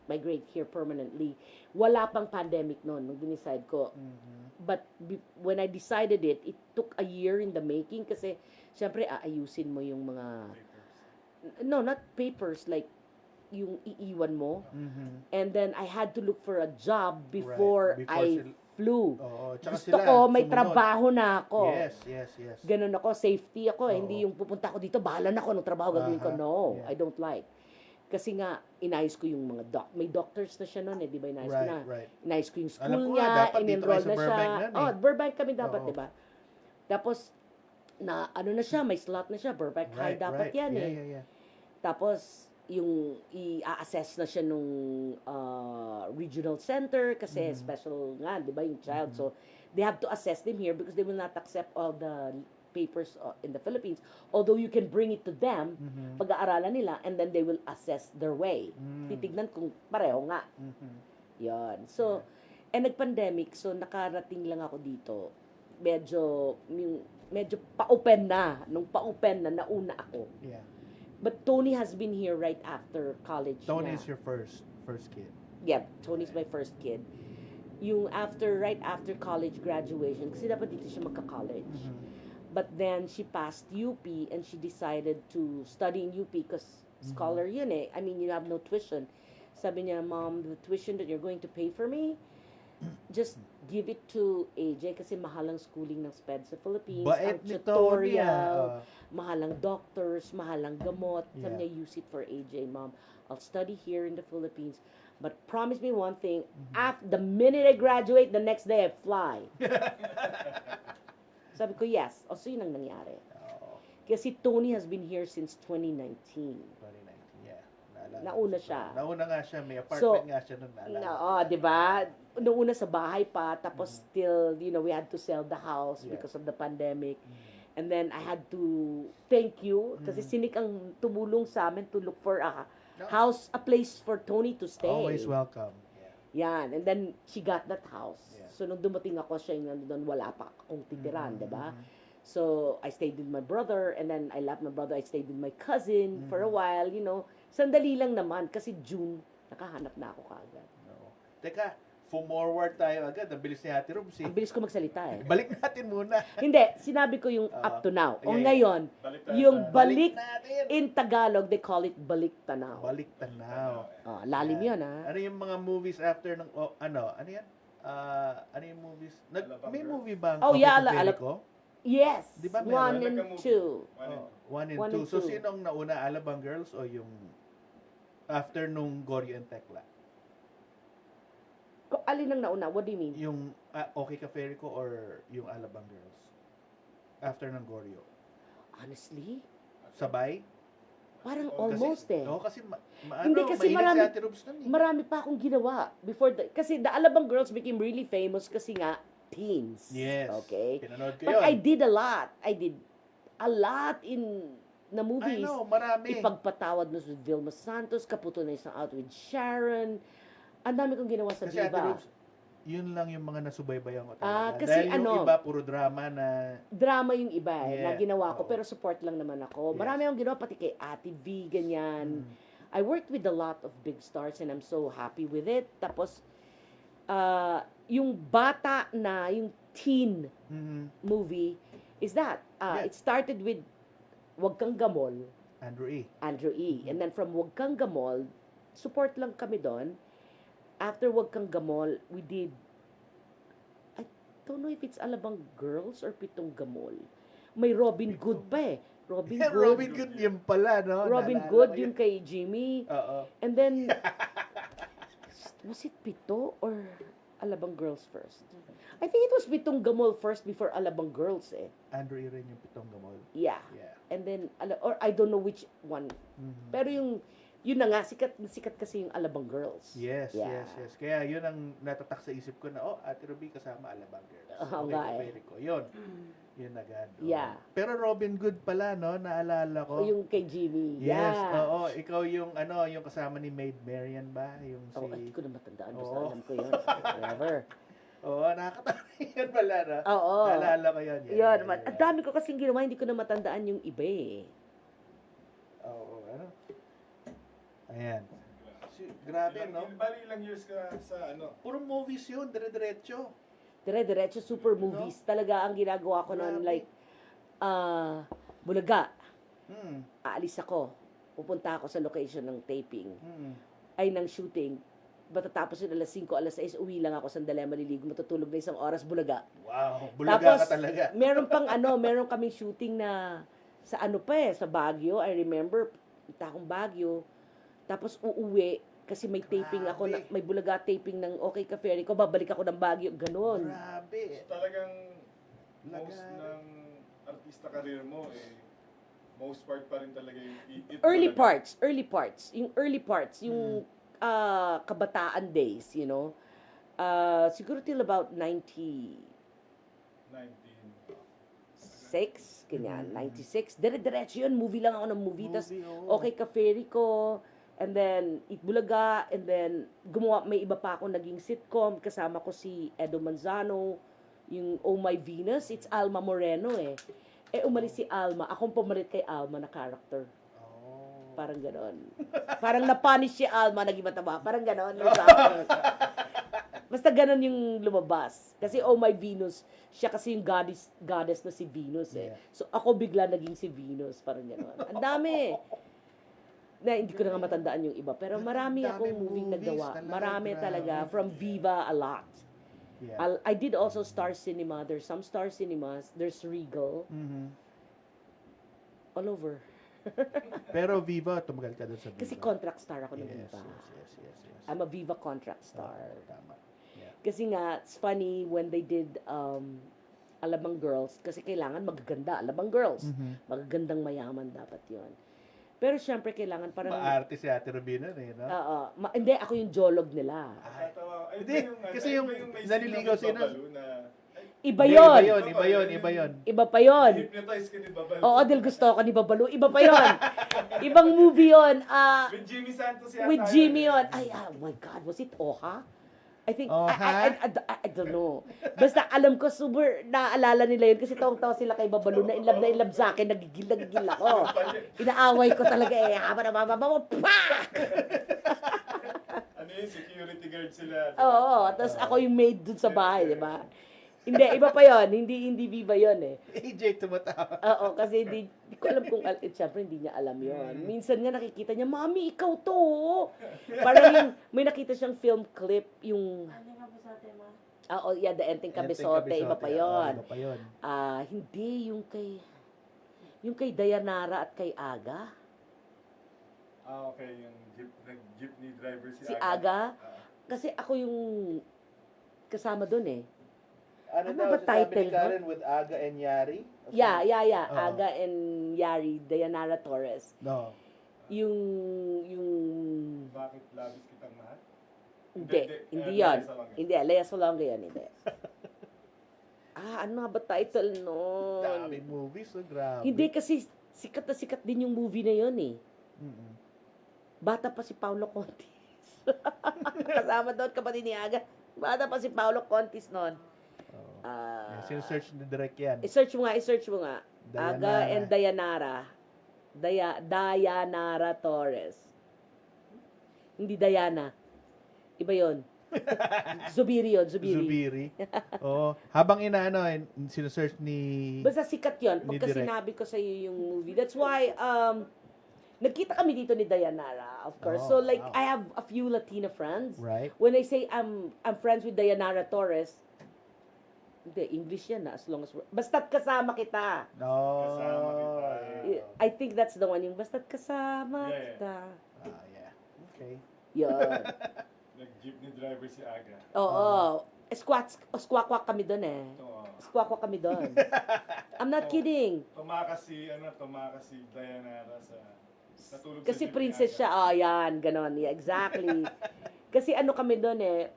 Speaker 2: migrate here permanently. Wala pang pandemic noon nung dinicide ko.
Speaker 1: Mhm.
Speaker 2: But when I decided it took a year in the making kasi syempre aayusin mo yung mga no, not papers, like yung iiwan mo.
Speaker 1: Mhm.
Speaker 2: And then I had to look for a job before
Speaker 1: Before
Speaker 2: I
Speaker 1: sila-
Speaker 2: flew.
Speaker 1: Oo. Tsaka
Speaker 2: Gusto
Speaker 1: sila,
Speaker 2: ko may
Speaker 1: sumunod.
Speaker 2: trabaho na ako.
Speaker 1: Yes, yes, yes.
Speaker 2: Ganun ako, safety ako.
Speaker 1: Oo.
Speaker 2: Hindi yung pupunta ako dito, bahala na ako ng trabaho gagawin ko.
Speaker 1: Aha,
Speaker 2: No,
Speaker 1: yeah.
Speaker 2: I don't like. Kasi nga, inayos ko yung mga may doctors na siya noon eh, di ba inayos ko na?
Speaker 1: Right.
Speaker 2: Inayos ko yung
Speaker 1: Alam
Speaker 2: school
Speaker 1: ko nga,
Speaker 2: niya,
Speaker 1: dapat dito
Speaker 2: in-enroll
Speaker 1: kayo sa
Speaker 2: na siya.
Speaker 1: Burbank nun eh.
Speaker 2: Oh, Burbank kami dapat,
Speaker 1: Oo.
Speaker 2: di ba? Tapos, na ano na siya, may slot na siya, Burbank High dapat yan
Speaker 1: yeah,
Speaker 2: eh.
Speaker 1: Yeah.
Speaker 2: Tapos, yung i-assess na siya nung regional center kasi special nga, di ba, yung child. So, they have to assess them here because they will not accept all the papers in the Philippines. Although you can bring it to them, pag-aaralan nila, and then they will assess their way. Titignan kung pareho nga.
Speaker 1: Mhm.
Speaker 2: Yon. So, and nag-pandemic, so nakarating lang ako dito. Medyo pa-open na. Nung pa-open na, nauna ako.
Speaker 1: Yeah.
Speaker 2: But Tony has been here right after college
Speaker 1: Tony
Speaker 2: niya.
Speaker 1: is your first kid.
Speaker 2: Yeah, Tony's my first kid. Yung right after college graduation, kasi dapat dito siya magka-college. But then she passed UP and she decided to study in UP because scholar yun eh. I mean, you have no tuition. Sabi niya, Mom, the tuition that you're going to pay for me, just give it to AJ kasi mahal ang schooling ng SPED sa Philippines.
Speaker 1: Bait
Speaker 2: Ang
Speaker 1: ni Tony,
Speaker 2: tutorial, mahal ang doctors, mahal ang gamot. Sabi
Speaker 1: Yeah.
Speaker 2: niya, use it for AJ, Mom. I'll study here in the Philippines. But promise me one thing, after the minute I graduate, the next day I fly. Sabi ko, yes. O, so yun ang nangyari.
Speaker 1: Oo.
Speaker 2: Kasi Tony has been here since 2019.
Speaker 1: 2019, yeah. Naalala
Speaker 2: Nauna
Speaker 1: ko.
Speaker 2: siya.
Speaker 1: Nauna nga siya. May apartment
Speaker 2: So,
Speaker 1: nga siya nun. Naalala ko.
Speaker 2: Oo, di ba? Noong una sa bahay pa, tapos still, we had to sell the house
Speaker 1: Yeah.
Speaker 2: because of the pandemic. And then I had to thank you kasi sinik ang tumulong sa amin to look for a house, a place for Tony to stay.
Speaker 1: Always welcome. Yeah.
Speaker 2: Yan. And then she got that house.
Speaker 1: Yeah.
Speaker 2: So nung dumating ako, siya yung nandun, wala pa akong titiran, di ba? So I stayed with my brother and then I left my brother. I stayed with my cousin for a while, Sandali lang naman kasi June, nakahanap na ako kaagad.
Speaker 1: Oo. Teka, forward tayo agad. Ang bilis ni Ate Robs.
Speaker 2: Ang bilis ko magsalita eh.
Speaker 1: Balik natin muna.
Speaker 2: Hindi, sinabi ko yung up to now. O
Speaker 1: yeah.
Speaker 2: ngayon,
Speaker 3: Balik tayo
Speaker 2: yung
Speaker 3: sa-
Speaker 2: balik,
Speaker 1: natin.
Speaker 2: in Tagalog, they call it balik tanaw.
Speaker 1: Balik tanaw.
Speaker 2: Lalim
Speaker 1: Yan.
Speaker 2: yun ha.
Speaker 1: Ano yung mga movies after ng ano yan? Ano yung movies?
Speaker 3: Alabang
Speaker 1: May
Speaker 3: Girls.
Speaker 1: movie bang
Speaker 2: Oh, yeah,
Speaker 1: Ko?
Speaker 2: Yes,
Speaker 1: Di ba meron?
Speaker 2: 1 and
Speaker 3: Like a movie.
Speaker 2: 2.
Speaker 3: One and
Speaker 1: One and
Speaker 2: 1 and
Speaker 1: two. So,
Speaker 2: 2.
Speaker 1: sinong nauna? Alabang Girls o yung after nung Goryo and Tekla?
Speaker 2: Alin ang nauna? What do you mean?
Speaker 1: Yung Okay Ka Fairy Ko or yung Alabang Girls? After ng Goryo.
Speaker 2: Honestly,
Speaker 1: Sabay?
Speaker 2: parang
Speaker 3: Oh,
Speaker 2: almost eh.
Speaker 1: Oo, kasi
Speaker 2: Hindi, kasi
Speaker 1: mahilig
Speaker 2: marami-
Speaker 1: si Ate Rubs nun eh.
Speaker 2: Marami pa akong ginawa before kasi the Alabang Girls became really famous kasi nga teens.
Speaker 1: Yes.
Speaker 2: Okay.
Speaker 1: Pinanood ko
Speaker 2: But
Speaker 1: yun.
Speaker 2: I did a lot. I did a lot na
Speaker 1: I
Speaker 2: movies.
Speaker 1: know, marami.
Speaker 2: Ipagpatawad mo sa Vilma Santos, Kaputo na Isang Out with Sharon. Ang dami kong ginawa sa
Speaker 1: Kasi Ate
Speaker 2: Viva.
Speaker 1: Rubs, yun lang yung mga nasubaybayan ko
Speaker 2: Ah,
Speaker 1: talaga.
Speaker 2: kasi
Speaker 1: Dahil yung
Speaker 2: ano,
Speaker 1: iba, puro drama na...
Speaker 2: Drama yung iba na
Speaker 1: Yeah,
Speaker 2: ginawa ko,
Speaker 1: oo.
Speaker 2: pero support lang naman ako.
Speaker 1: Yes.
Speaker 2: Marami akong ginawa, pati kay Ate V, ganyan. I worked with a lot of big stars and I'm so happy with it. Tapos, yung bata na, yung teen
Speaker 1: Mhm.
Speaker 2: movie, is that.
Speaker 1: Yeah.
Speaker 2: It started with Wag Kang Gamol,
Speaker 1: Andrew E.
Speaker 2: Andrew E. And then from Wag Kang Gamol, support lang kami doon. After Wag Kang Gamol, we did, I don't know if it's Alabang Girls or Pitong Gamol. May Robin Good pa eh. Robin
Speaker 1: Yeah,
Speaker 2: Good.
Speaker 1: Robin Good yun pala, no?
Speaker 2: Robin
Speaker 1: Naalala
Speaker 2: Good,
Speaker 1: ko
Speaker 2: yung
Speaker 1: yun.
Speaker 2: kay Jimmy.
Speaker 1: Oo.
Speaker 2: And then, was it Pito or Alabang Girls first? I think it was Pitong Gamol first before Alabang Girls eh.
Speaker 1: Andrew E. rin yung Pitong Gamol.
Speaker 2: Yeah.
Speaker 1: Yeah.
Speaker 2: And then, or I don't know which one.
Speaker 1: Mhm.
Speaker 2: Pero yun na nga, sikat kasi yung Alabang Girls.
Speaker 1: Yes,
Speaker 2: Yeah.
Speaker 1: yes. Kaya yun ang natatak sa isip ko na, Ate Ruby kasama Alabang Girls.
Speaker 2: Oo
Speaker 1: Okay
Speaker 2: nga
Speaker 1: Ka
Speaker 2: eh.
Speaker 1: Fairy Ko. Yun. Yun agad. Oo.
Speaker 2: Yeah.
Speaker 1: Pero Robin Good pala, no? Naalala ko.
Speaker 2: O yung kay Jimmy.
Speaker 1: Yes,
Speaker 2: Yeah.
Speaker 1: oo. Ikaw yung, yung kasama ni Maid Marian ba? Yung si...
Speaker 2: Oh, hindi ko na matandaan. Basta
Speaker 1: Oo.
Speaker 2: alam ko yun. Whatever.
Speaker 1: Oo, nakakatawa yan pala, no?
Speaker 2: Oo.
Speaker 1: Naalala ko yun.
Speaker 2: Yun. Ang dami ko kasing ginawa, hindi ko na matandaan yung iba eh.
Speaker 1: Oo, ano? Ayan. Grabe, no?
Speaker 3: Bali ilang years ka sa ano?
Speaker 1: Puro movies yun, dire-diretso.
Speaker 2: Dire-diretso super movies. Talaga ang ginagawa ko noon,
Speaker 1: Grabe.
Speaker 2: like, Bulaga.
Speaker 1: Hmm.
Speaker 2: Aalis ako. Pupunta ako sa location ng taping.
Speaker 1: Hmm.
Speaker 2: Ay, ng shooting. Matatapos yun alas 5, alas 6, uwi lang ako, sandali maliligo, matutulog na isang oras, Bulaga.
Speaker 1: Wow, bulaga
Speaker 2: Tapos,
Speaker 1: ka talaga.
Speaker 2: meron pang meron kaming shooting na sa sa Baguio. I remember, punta akong Baguio. Tapos uuwi, kasi may taping ako,
Speaker 1: Grabe.
Speaker 2: may Bulaga taping ng Okay Ka Fairy Ko, babalik ako ng Baguio, ganun.
Speaker 1: Grabe.
Speaker 3: Talagang most
Speaker 1: Laga.
Speaker 3: ng artista career mo most part pa rin talaga yung
Speaker 2: Early parts. Yung early parts, yung kabataan days, you know. Siguro till about 96,
Speaker 3: 19.
Speaker 2: ganyan, 96. Dire-diretso yun, movie lang ako ng movie. Tas,
Speaker 1: Movie, oo.
Speaker 2: Okay Ka Fairy Ko, and then Eat Bulaga, and then may iba pa ako naging sitcom, kasama ko si Edo Manzano, yung Oh My Venus, it's Alma Moreno eh. Umalis si Alma, akong pumalit kay Alma na character.
Speaker 1: Oh.
Speaker 2: Parang ganon. Parang na-punish si Alma, naging mataba. Parang ganon. Basta ganon yung lumabas. Kasi Oh My Venus, siya kasi yung goddess na si Venus eh.
Speaker 1: Yeah.
Speaker 2: So ako bigla naging si Venus. Parang ganon. Ang dami. Na hindi ko na nga matandaan yung iba. Pero marami
Speaker 1: Ang
Speaker 2: akong
Speaker 1: daming
Speaker 2: moving
Speaker 1: movies
Speaker 2: nagawa.
Speaker 1: talaga,
Speaker 2: Marami
Speaker 1: grabe.
Speaker 2: talaga. From Viva, a lot.
Speaker 1: Yeah.
Speaker 2: I did also Star Cinema. There's some Star Cinemas. There's Regal.
Speaker 1: Mhm.
Speaker 2: All over.
Speaker 1: Pero Viva, tumagal ka doon sa Viva.
Speaker 2: Kasi contract star ako ng
Speaker 1: yes,
Speaker 2: Viva.
Speaker 1: yes.
Speaker 2: I'm a Viva contract star.
Speaker 1: Tama. Yeah.
Speaker 2: Kasi nga, it's funny when they did Alabang Girls, kasi kailangan magaganda. Alabang Girls.
Speaker 1: Mhm.
Speaker 2: Magagandang mayaman dapat yon. Pero syempre, kailangan parang...
Speaker 1: Maarte si Ate Rubina eh, no?
Speaker 2: Oo. Hindi, ako yung jolog nila.
Speaker 3: Nakakatawa. Ay,
Speaker 1: Hindi, kasi yung
Speaker 3: may
Speaker 1: naliligaw
Speaker 3: scene
Speaker 1: sila.
Speaker 3: ng Babalu na
Speaker 2: Iba
Speaker 1: Hindi,
Speaker 2: yon.
Speaker 1: Iba yun.
Speaker 2: Iba pa yon.
Speaker 3: hypnotize ka ni Babalu.
Speaker 2: Oo, dahil gusto ako ni Babalu. Iba pa yon. Ibang movie yon.
Speaker 3: With Jimmy Santos yata.
Speaker 2: With Jimmy yon. Ay, oh my God. Was it Oha? I think,
Speaker 1: Oha?
Speaker 2: I don't know. Basta alam ko, super naaalala nila yun kasi tawang-tawa sila kay Babalu na in love sa akin, nagigil ako. Inaaway ko talaga eh. Haba na pak!
Speaker 3: Ano yun, security guard sila.
Speaker 2: Oo, tapos ako yung maid dun sa bahay, di ba? Hindi, iba pa yon. Hindi Viva yon eh.
Speaker 1: AJ tumatawa.
Speaker 2: Oo, kasi hindi ko alam kung, siyempre hindi niya alam yon. Minsan nga nakikita niya, Mami, ikaw to. Parang yung, may nakita siyang film clip, yung... Oo, yeah, The Enteng Cabezote, iba pa yon.
Speaker 1: Iba pa yun.
Speaker 2: Hindi, yung kay Dayanara at kay Aga.
Speaker 3: Okay, yung jeepney driver
Speaker 2: Si Aga. Kasi ako yung kasama dun eh.
Speaker 1: Ano
Speaker 2: Ano
Speaker 1: daw,
Speaker 2: ba
Speaker 1: sabi ni
Speaker 2: title, no?
Speaker 1: Karen with Aga and Yari?
Speaker 2: Yeah.
Speaker 1: Oo.
Speaker 2: Aga and Yari, Dayanara Torres.
Speaker 1: No.
Speaker 2: Yung
Speaker 3: Bakit labis kitang mahal?
Speaker 2: hindi
Speaker 3: Lea
Speaker 2: yan.
Speaker 3: Salonga.
Speaker 2: Hindi, Lea Salonga yan, hindi. Ano nga ba title nun?
Speaker 1: Daming movies, so grabe.
Speaker 2: Hindi kasi sikat na sikat din yung movie na yun eh.
Speaker 1: Mm-mm.
Speaker 2: Bata pa si Paolo Contis. Kasama doon kapatid ni Aga. Bata pa si Paolo Contis noon.
Speaker 1: Oo.
Speaker 2: Ah,
Speaker 1: Sinesearch ni Direk yan.
Speaker 2: i-search mo nga.
Speaker 1: Dayanara.
Speaker 2: Aga and Dayanara. Dayanara Torres. Hindi Diana. Iba yon. Zubiri yun, Zubiri.
Speaker 1: Zubiri. Oo. Habang sinesearch ni...
Speaker 2: Basta sikat yun.
Speaker 1: Ni
Speaker 2: Pagka
Speaker 1: Direk.
Speaker 2: sinabi ko sa iyo yung movie. That's why, nagkita kami dito ni Dayanara, of course.
Speaker 1: Oh,
Speaker 2: So like,
Speaker 1: wow.
Speaker 2: I have a few Latina friends.
Speaker 1: Right?
Speaker 2: When I say I'm friends with Dayanara Torres, hindi, English yan as long as basta't kasama kita.
Speaker 1: No.
Speaker 3: Kasama kita.
Speaker 2: I think that's the one, yung basta't kasama
Speaker 3: Yeah, yeah.
Speaker 2: kita.
Speaker 1: Yeah. Okay.
Speaker 2: Yun.
Speaker 3: Nag-jeepney driver si Aga.
Speaker 2: Oo. Squawk kami doon eh.
Speaker 3: Ito,
Speaker 2: Squawk kami doon. I'm not kidding.
Speaker 3: tumakas si Dayanara sa natulog
Speaker 2: Kasi
Speaker 3: sa jeep ni
Speaker 2: princess
Speaker 3: Aga.
Speaker 2: siya. Oh, yan. Ganon. Yeah, exactly. Kasi ano kami doon eh.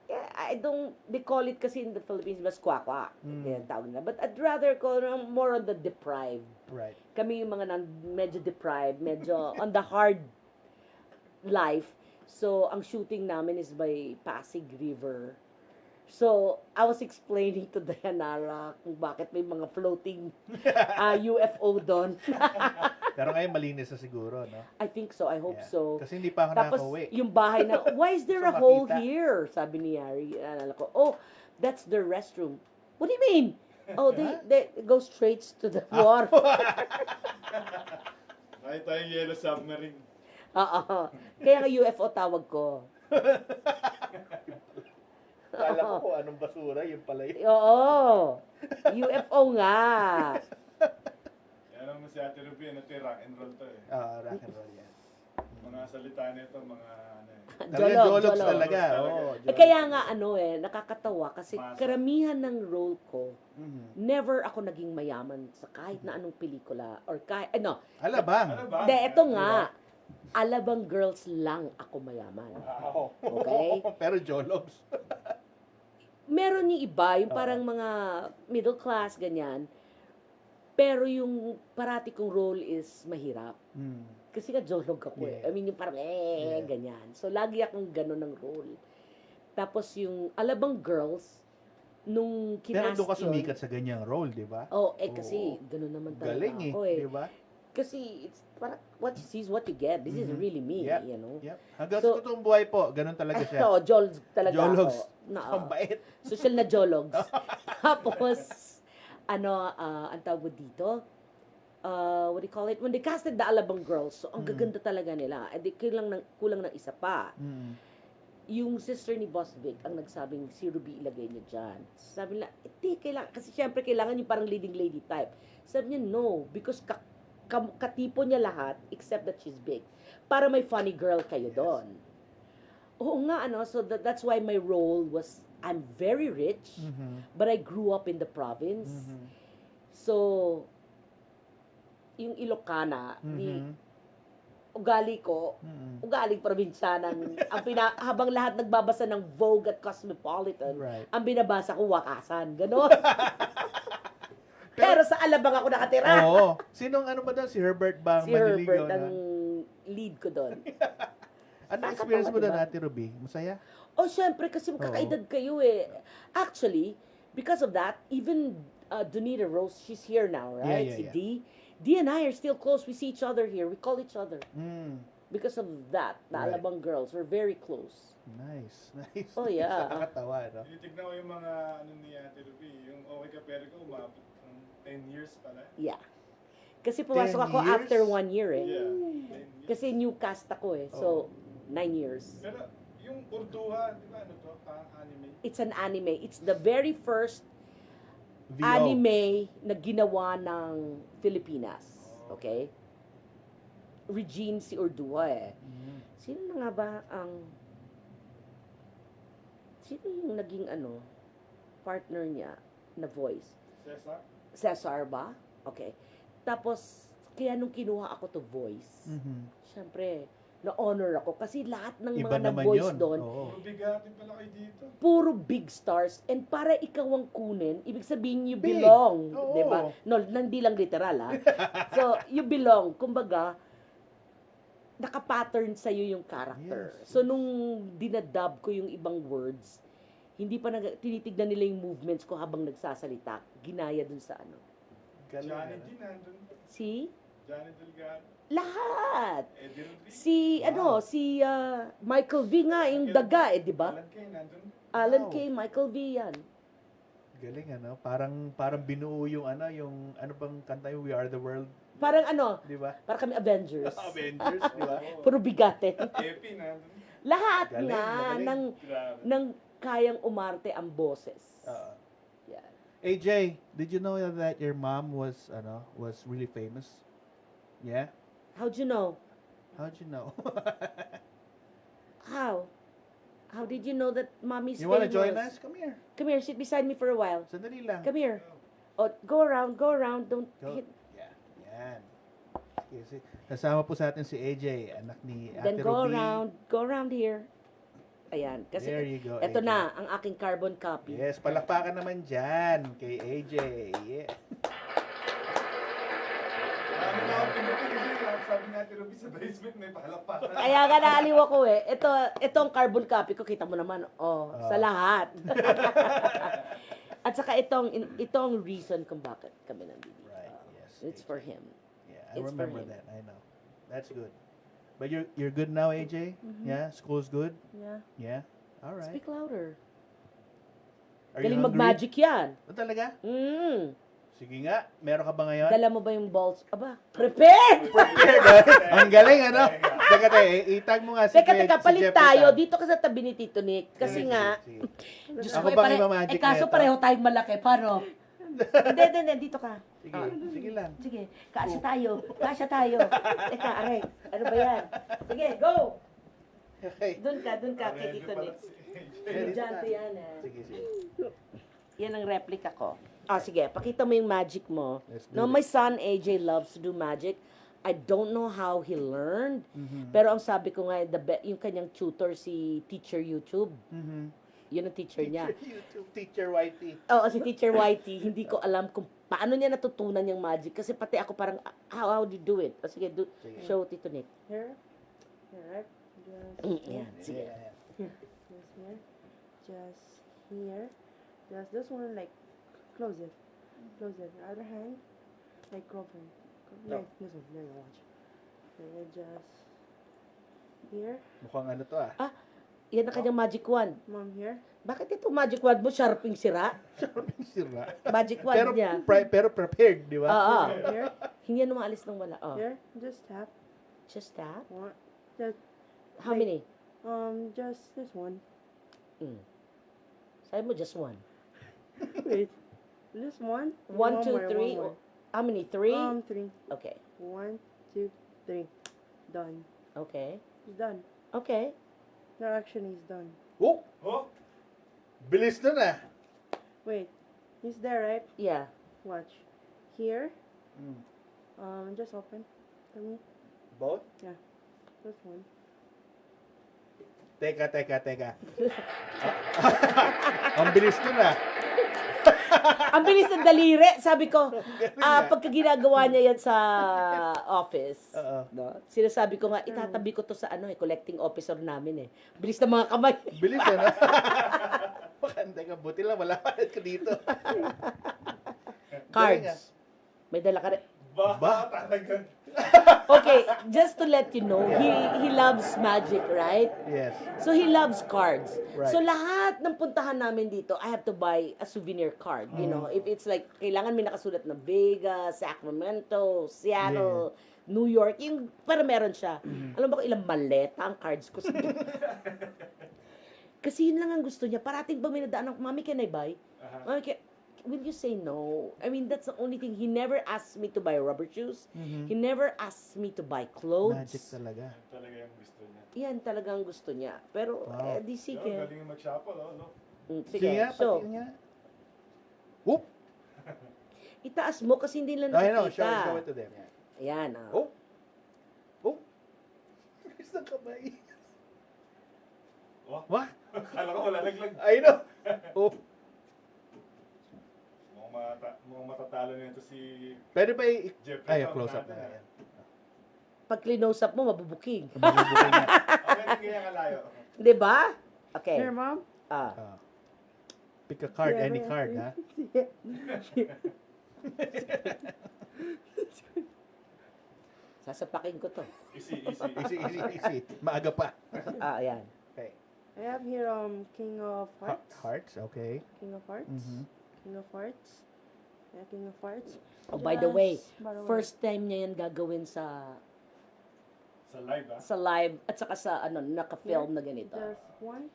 Speaker 2: They call it kasi in the Philippines, ba squawk. Yan tawag nila. But I'd rather call it more on the deprived.
Speaker 1: Right.
Speaker 2: Kami yung mga medyo deprived, medyo on the hard life. So, ang shooting namin is by Pasig River. So, I was explaining to Dayanara kung bakit may mga floating UFO doon.
Speaker 1: Pero ngayon malinis na siguro, no?
Speaker 2: I think so. I hope
Speaker 1: Yeah.
Speaker 2: so.
Speaker 1: Kasi hindi pa ako
Speaker 2: Tapos,
Speaker 1: nakauwi.
Speaker 2: yung bahay na, why is there a
Speaker 1: So,
Speaker 2: hole
Speaker 1: makita.
Speaker 2: here? Sabi ni Yari. Alala ko, oh, that's their restroom. What do you mean? Oh, they go straight to the water.
Speaker 3: Kahit tayo yellow submarine.
Speaker 2: Oo. Kaya nga UFO tawag ko.
Speaker 1: Kala ko kung anong basura, yun pala yun.
Speaker 2: Oo. UFO nga.
Speaker 3: Kaya naman si Ate Ruby, rock and roll to eh.
Speaker 1: Rock and roll yan.
Speaker 3: Mga salita nito, mga ano eh.
Speaker 1: Talaga jologs
Speaker 2: Jolog.
Speaker 1: talaga.
Speaker 3: Jologs
Speaker 1: Oo,
Speaker 3: talaga.
Speaker 2: Eh, kaya nga nakakatawa kasi
Speaker 3: Masa.
Speaker 2: karamihan ng role ko,
Speaker 1: Mhm.
Speaker 2: never ako naging mayaman sa kahit na anong pelikula or kahit,
Speaker 1: Alabang.
Speaker 3: Ano ba?
Speaker 2: Hindi, ito nga. Alabang girls lang ako mayaman.
Speaker 1: Wow.
Speaker 2: Okay.
Speaker 1: Pero jologs.
Speaker 2: Meron yung iba, yung parang mga middle class, ganyan. Pero yung parati kong role is mahirap.
Speaker 1: Mm.
Speaker 2: Kasi nga jolog ako eh.
Speaker 1: Yeah.
Speaker 2: I mean, yung parang
Speaker 1: Yeah.
Speaker 2: ganyan. So, lagi akong gano'n ng role. Tapos yung Alabang Girls, nung
Speaker 1: Pero
Speaker 2: kinast
Speaker 1: doon ka
Speaker 2: yun-
Speaker 1: sumikat sa ganyang role, di ba?
Speaker 2: kasi gano'n naman talaga
Speaker 1: Galing
Speaker 2: ako
Speaker 1: di ba?
Speaker 2: Kasi it's parang what you see is what you get. This is really me,
Speaker 1: Yep.
Speaker 2: you know.
Speaker 1: Yep. Hanggang
Speaker 2: So-
Speaker 1: sa totoong buhay po, ganun talaga siya.
Speaker 2: Oo, jologs talaga
Speaker 1: Jologs.
Speaker 2: ako.
Speaker 1: Ang bait.
Speaker 2: Social na jologs. Tapos, ang tawag dito, what do you call it? When they casted the Alabang Girls, so ang gaganda talaga nila. Eh, di kulang ng isa pa.
Speaker 1: Mm.
Speaker 2: Yung sister ni Boss Vic ang nagsabing si Ruby ilagay niya dyan. Sabi nila, kailangan, kasi syempre kailangan yung parang leading lady type. Sabi niya, no, because katipo niya lahat except that she's big. Para may funny girl kayo doon. Oo nga, so that's why my role was, I'm very rich,
Speaker 1: Mhm.
Speaker 2: but I grew up in the province.
Speaker 1: Mhm.
Speaker 2: So, yung Ilocana,
Speaker 1: Mhm.
Speaker 2: ugali ko,
Speaker 1: Mhm.
Speaker 2: ugaling probinsyanang, habang lahat nagbabasa ng Vogue at Cosmopolitan,
Speaker 1: Right.
Speaker 2: ang binabasa ko wakasan, gano'n. Pero sa Alabang ako nakatira.
Speaker 1: Oo. Sinong ano ba daw? Si Herbert Bang
Speaker 2: Si Herbert
Speaker 1: Maniligaw
Speaker 2: ang
Speaker 1: na?
Speaker 2: lead ko doon.
Speaker 1: Ano experience mo doon,
Speaker 2: diba?
Speaker 1: Ate Ruby? Masaya?
Speaker 2: Oh, syempre, kasi kakaedad kayo eh. Actually, because of that, even Donita Rose, she's here now, right?
Speaker 1: Yeah,
Speaker 2: Si
Speaker 1: yeah.
Speaker 2: D and I are still close. We see each other here. We call each other.
Speaker 1: Mm.
Speaker 2: Because of that, the
Speaker 1: Right.
Speaker 2: Alabang girls, we're very close.
Speaker 1: Nice. Nice.
Speaker 2: Oh, yeah.
Speaker 1: Nakakatawa, no?
Speaker 3: Tinitignan ko yung mga ni Ate Ruby, yung okay ka pero ko umabot ng 10 years pala.
Speaker 2: Yeah. Kasi pumasok
Speaker 1: 10
Speaker 2: ako
Speaker 1: years?
Speaker 2: after 1 year eh.
Speaker 3: Yeah, 10 years.
Speaker 2: Kasi new cast ako eh. So, 9 years.
Speaker 3: Pero yung Urduha, di ba ano to? Parang anime.
Speaker 2: It's an anime. It's the very first
Speaker 1: VO.
Speaker 2: anime na ginawa ng Pilipinas. Okay? Regine si Urdua eh.
Speaker 1: Mm.
Speaker 2: Sino na nga ba ang... Sino yung naging partner niya? na voice.
Speaker 3: Cesar?
Speaker 2: Cesar ba? Okay. Tapos, kaya nung kinuha ako to voice, syempre, na-honor ako kasi lahat ng
Speaker 1: Iba
Speaker 2: mga
Speaker 1: naman
Speaker 2: nag-voice
Speaker 1: yun.
Speaker 2: doon,
Speaker 1: Oo.
Speaker 3: Puro bigatin pala kayo dito.
Speaker 2: puro big stars. And para ikaw ang kunin, ibig sabihin you
Speaker 1: Big.
Speaker 2: belong.
Speaker 1: Oo.
Speaker 2: Di ba? No, hindi lang literal ha. So, you belong. Kumbaga, naka-pattern sa'yo yung character.
Speaker 1: Yes,
Speaker 2: So,
Speaker 1: yes.
Speaker 2: nung dinadub ko yung ibang words, hindi pa tinitignan nila yung movements ko habang nagsasalita. Ginaya dun sa ano.
Speaker 1: Galing,
Speaker 3: Johnny
Speaker 1: ano?
Speaker 3: D nandun.
Speaker 2: Si?
Speaker 3: Johnny Delgado.
Speaker 2: Lahat!
Speaker 3: Eddie Rodriguez.
Speaker 2: Si,
Speaker 1: Wow.
Speaker 2: Michael V nga, yung daga di ba?
Speaker 3: Alan Kay nandun.
Speaker 2: Alan
Speaker 1: Wow.
Speaker 2: K. Michael V yan.
Speaker 1: Galing, ano? Parang binuo yung ano bang kanta yung We Are the World,
Speaker 2: Parang ano,
Speaker 1: di ba?
Speaker 2: para kami Avengers.
Speaker 1: Avengers, di ba?
Speaker 2: Puro bigatin.
Speaker 3: Epi nandun.
Speaker 2: Lahat
Speaker 1: Galing,
Speaker 2: na
Speaker 1: magaling.
Speaker 3: Grabe.
Speaker 2: ng kayang umarte ang boses.
Speaker 1: Oo.
Speaker 2: Yan.
Speaker 1: AJ, did you know that your mom was really famous? Yeah?
Speaker 2: How'd you know?
Speaker 1: How'd you know?
Speaker 2: How? How did you know that mommy's
Speaker 1: You wanna
Speaker 2: famous?
Speaker 1: join us? Come here.
Speaker 2: Come here, sit beside me for a while.
Speaker 1: Sandali lang.
Speaker 2: Come here. Oh, go around, don't
Speaker 1: Go.
Speaker 2: hit.
Speaker 1: Yeah. Yan. Sige. Kasama po sa atin si AJ, anak ni Ate
Speaker 2: Then go
Speaker 1: Ruby.
Speaker 2: around here. Ayan, kasi
Speaker 1: There you go,
Speaker 2: eto
Speaker 1: AJ.
Speaker 2: na ang aking carbon copy.
Speaker 1: Yes, palakpakan naman dyan kay AJ. Yeah.
Speaker 3: Ano na ako pinutin kasi sabi natin Ruby sa basement may palakpakan.
Speaker 2: Kaya nga naaliw ako eh. Ito ang carbon copy ko, kita mo naman. Oh, sa lahat. At saka itong reason kung bakit kami nandito.
Speaker 1: Right, yes.
Speaker 2: It's for him.
Speaker 1: Yeah, I
Speaker 2: It's for
Speaker 1: remember
Speaker 2: him.
Speaker 1: that. I know. That's good. But you're good now, AJ? Yeah, school's good?
Speaker 2: Yeah.
Speaker 1: Yeah. All right.
Speaker 2: Speak louder.
Speaker 1: Are you
Speaker 2: Galing
Speaker 1: hungry?
Speaker 2: mag-magic yan.
Speaker 1: Oh, talaga?
Speaker 2: Mm.
Speaker 1: Sige nga. Meron ka ba ngayon?
Speaker 2: Dala mo ba yung balls? Aba, prepare!
Speaker 1: Ang galing, ano? Teka, itag mo nga si
Speaker 2: Teka,
Speaker 1: si
Speaker 2: palit
Speaker 1: Jefferson.
Speaker 2: tayo. Dito ka sa tabi ni Tito Nick. Kasi
Speaker 1: Sige,
Speaker 2: nga,
Speaker 1: sige.
Speaker 2: Diyos
Speaker 1: Ako
Speaker 2: ko,
Speaker 1: bang
Speaker 2: pare-
Speaker 1: imamagic
Speaker 2: kaso
Speaker 1: na ito?
Speaker 2: pareho tayong malaki. Paano? Hindi, dito ka.
Speaker 1: Sige, sige lang.
Speaker 2: Sige, kasya tayo. Kasya tayo. Teka, aray. Ano ba yan? Sige, go!
Speaker 1: Okay.
Speaker 2: Doon ka kay Tito Nick. Estudyante yan eh.
Speaker 1: Sige, sige.
Speaker 2: Yan ang replica ko. Ah, sige, pakita mo yung magic mo.
Speaker 1: Let's do
Speaker 2: No,
Speaker 1: this.
Speaker 2: my son AJ loves to do magic. I don't know how he learned.
Speaker 1: Mhm.
Speaker 2: Pero ang sabi ko nga, yung kanyang tutor, si Teacher YouTube.
Speaker 1: Mhm.
Speaker 2: Yun ang teacher niya.
Speaker 1: YouTube teacher Whitey.
Speaker 2: Oo, si Teacher Whitey, hindi ko alam kung paano niya natutunan yung magic. Kasi pati ako parang, how do you do it? O sige,
Speaker 1: Sige.
Speaker 2: show Tito Nick.
Speaker 4: Here, right? Just
Speaker 2: Yan, sige.
Speaker 1: Yeah.
Speaker 4: just here, just this one, like close it. Other hand, like open.
Speaker 1: No.
Speaker 4: Like this one. There you watch. Okay, just here,
Speaker 1: Mukhang ano to ah.
Speaker 2: Yan ang kanyang magic wand.
Speaker 4: mom here.
Speaker 2: Bakit ito magic wand mo, sharping sira?
Speaker 1: Sira.
Speaker 2: Magic wand
Speaker 1: Pero,
Speaker 2: niya.
Speaker 1: pero prepared, di ba?
Speaker 2: Oo.
Speaker 4: Here,
Speaker 2: Hindi yan umaalis ng wala. Oh.
Speaker 4: here, just tap.
Speaker 2: Just that?
Speaker 4: One, just
Speaker 2: How many?
Speaker 4: just this one.
Speaker 2: Sabi mo, just one.
Speaker 4: Wait, this one.
Speaker 2: One, two,
Speaker 4: more,
Speaker 2: three.
Speaker 4: one more.
Speaker 2: How many? Three?
Speaker 4: 3.
Speaker 2: Okay.
Speaker 4: 1, 2, 3. Done.
Speaker 2: Okay.
Speaker 4: It's done.
Speaker 2: Okay.
Speaker 4: The action is done.
Speaker 1: Oh,
Speaker 3: Oh,
Speaker 1: bilis nun ah.
Speaker 4: Wait, he's there, right?
Speaker 2: Yeah.
Speaker 4: Watch. Here,
Speaker 1: Mm.
Speaker 4: just open for me.
Speaker 1: Both?
Speaker 4: This one.
Speaker 1: Teka. Ang bilis nun ah.
Speaker 2: Ang bilis ng daliri. Sabi ko,
Speaker 1: ah.
Speaker 2: pagka ginagawa niya yan sa office,
Speaker 1: Oo.
Speaker 2: no? Sinasabi ko nga, itatabi ko to sa collecting officer namin eh. Bilis ng mga kamay.
Speaker 1: Bilis ano? Teka, buti lang wala ka dito. Galing, ah.
Speaker 2: Cards. May dala ka rin.
Speaker 3: ba talagang.
Speaker 2: Okay, just to let you know, he loves magic, right?
Speaker 1: Yes.
Speaker 2: So he loves cards.
Speaker 1: Right.
Speaker 2: So lahat ng puntahan namin dito, I have to buy a souvenir card. You know, if it's like, kailangan may nakasulat na Vegas, Sacramento, Seattle, New York, yung para meron siya. Alam mo kung ilang maleta ang cards ko. Kasi yun lang ang gusto niya. Parating pag may nadaan ako, Mami, can I buy? Mami, will you say no? I mean, that's the only thing. He never asked me to buy rubber shoes. He never asked me to buy clothes.
Speaker 1: Magic talaga.
Speaker 3: Talaga yung gusto niya.
Speaker 2: Yan talagang gusto niya. Pero,
Speaker 1: Wow.
Speaker 2: di
Speaker 3: Yo,
Speaker 2: sige.
Speaker 3: galing mag-shuffle, oh, no?
Speaker 2: Sige,
Speaker 1: Sige nga,
Speaker 2: so,
Speaker 1: pati nga. Oop!
Speaker 2: Itaas mo kasi hindi nila
Speaker 1: I know, show
Speaker 2: nakikita.
Speaker 1: it to them. Yan.
Speaker 2: Ayan,
Speaker 1: Oh! Oh! Where's the kamay?
Speaker 3: Oh,
Speaker 1: What?
Speaker 3: akala ko lalaglag.
Speaker 1: I know! Oh!
Speaker 3: Mukhang matatalo nito si
Speaker 1: Pwede ba
Speaker 3: Jeffrey.
Speaker 1: Ay,
Speaker 3: Tom
Speaker 1: close up
Speaker 3: natin,
Speaker 1: na
Speaker 3: ah.
Speaker 1: yan.
Speaker 2: Pag close up mo, mabubuking.
Speaker 1: Mabubukin na.
Speaker 3: Okay, kaya kalayo.
Speaker 2: Di ba? Okay.
Speaker 4: Here, Mom.
Speaker 2: Ah.
Speaker 1: Ah. Pick a card,
Speaker 4: Yeah,
Speaker 1: any
Speaker 4: yeah,
Speaker 1: card,
Speaker 4: yeah.
Speaker 1: ha?
Speaker 2: Sasapakin ko to.
Speaker 3: Easy.
Speaker 1: Easy. Maaga pa.
Speaker 2: Ayan.
Speaker 1: Okay.
Speaker 4: I have here King of Hearts.
Speaker 1: Hearts, okay.
Speaker 4: King of Hearts.
Speaker 1: Mhm.
Speaker 4: King of Hearts. Yeah, King of Hearts.
Speaker 2: Oh, by the way,
Speaker 4: by the way.
Speaker 2: first time niya yan gagawin sa
Speaker 3: Sa live,
Speaker 2: live at saka sa naka-film na ganito.
Speaker 4: Just one.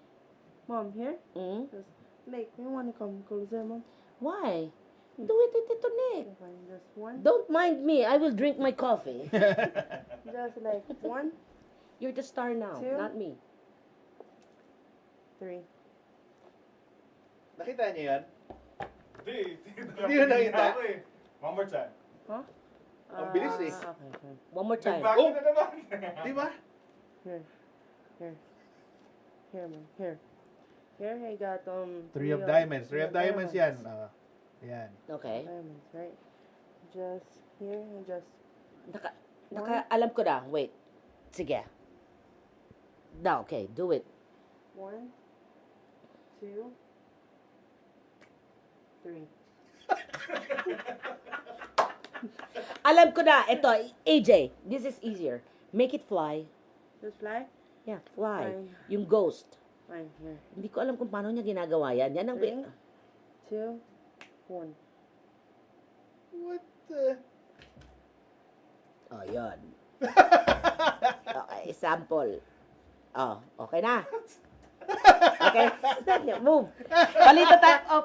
Speaker 4: Mom, here.
Speaker 2: Mm?
Speaker 4: Just like you want to come closer, Mom.
Speaker 2: Why? Do it with Tito Nick.
Speaker 4: Okay, fine. Just one.
Speaker 2: Don't mind me. I will drink my coffee.
Speaker 4: Just like one,
Speaker 2: You're the star now,
Speaker 4: Two.
Speaker 2: not me.
Speaker 4: 3.
Speaker 1: Nakita niyo yan?
Speaker 3: Hindi
Speaker 1: Hindi mo nakita?
Speaker 3: ako eh. One more time.
Speaker 4: Huh?
Speaker 1: Ang bilis eh.
Speaker 4: Okay, fine.
Speaker 2: One more time.
Speaker 3: Nag-back
Speaker 1: Oh!
Speaker 3: na naman.
Speaker 1: Di ba?
Speaker 4: Here. Here. Here, Mom. Here. Here, I got
Speaker 1: Three of diamonds. Three of diamonds yan. Yan.
Speaker 2: Okay.
Speaker 4: Diamonds, right? Just here and just
Speaker 2: Alam ko na. Wait. Sige. No, okay. Do it.
Speaker 4: 1, 2, 3.
Speaker 2: Alam ko na. Ito, AJ. This is easier. Make it fly.
Speaker 4: Just fly.
Speaker 2: Yeah, fly.
Speaker 4: Fine.
Speaker 2: Yung ghost.
Speaker 4: Fine. Here.
Speaker 2: Hindi ko alam kung paano niya ginagawa yan. Yan ang...
Speaker 4: 3, 2, 1.
Speaker 1: What the...
Speaker 2: Oh, yun. Okay, sample. Oh, okay na. Okay, move. Palito tayo. Oh.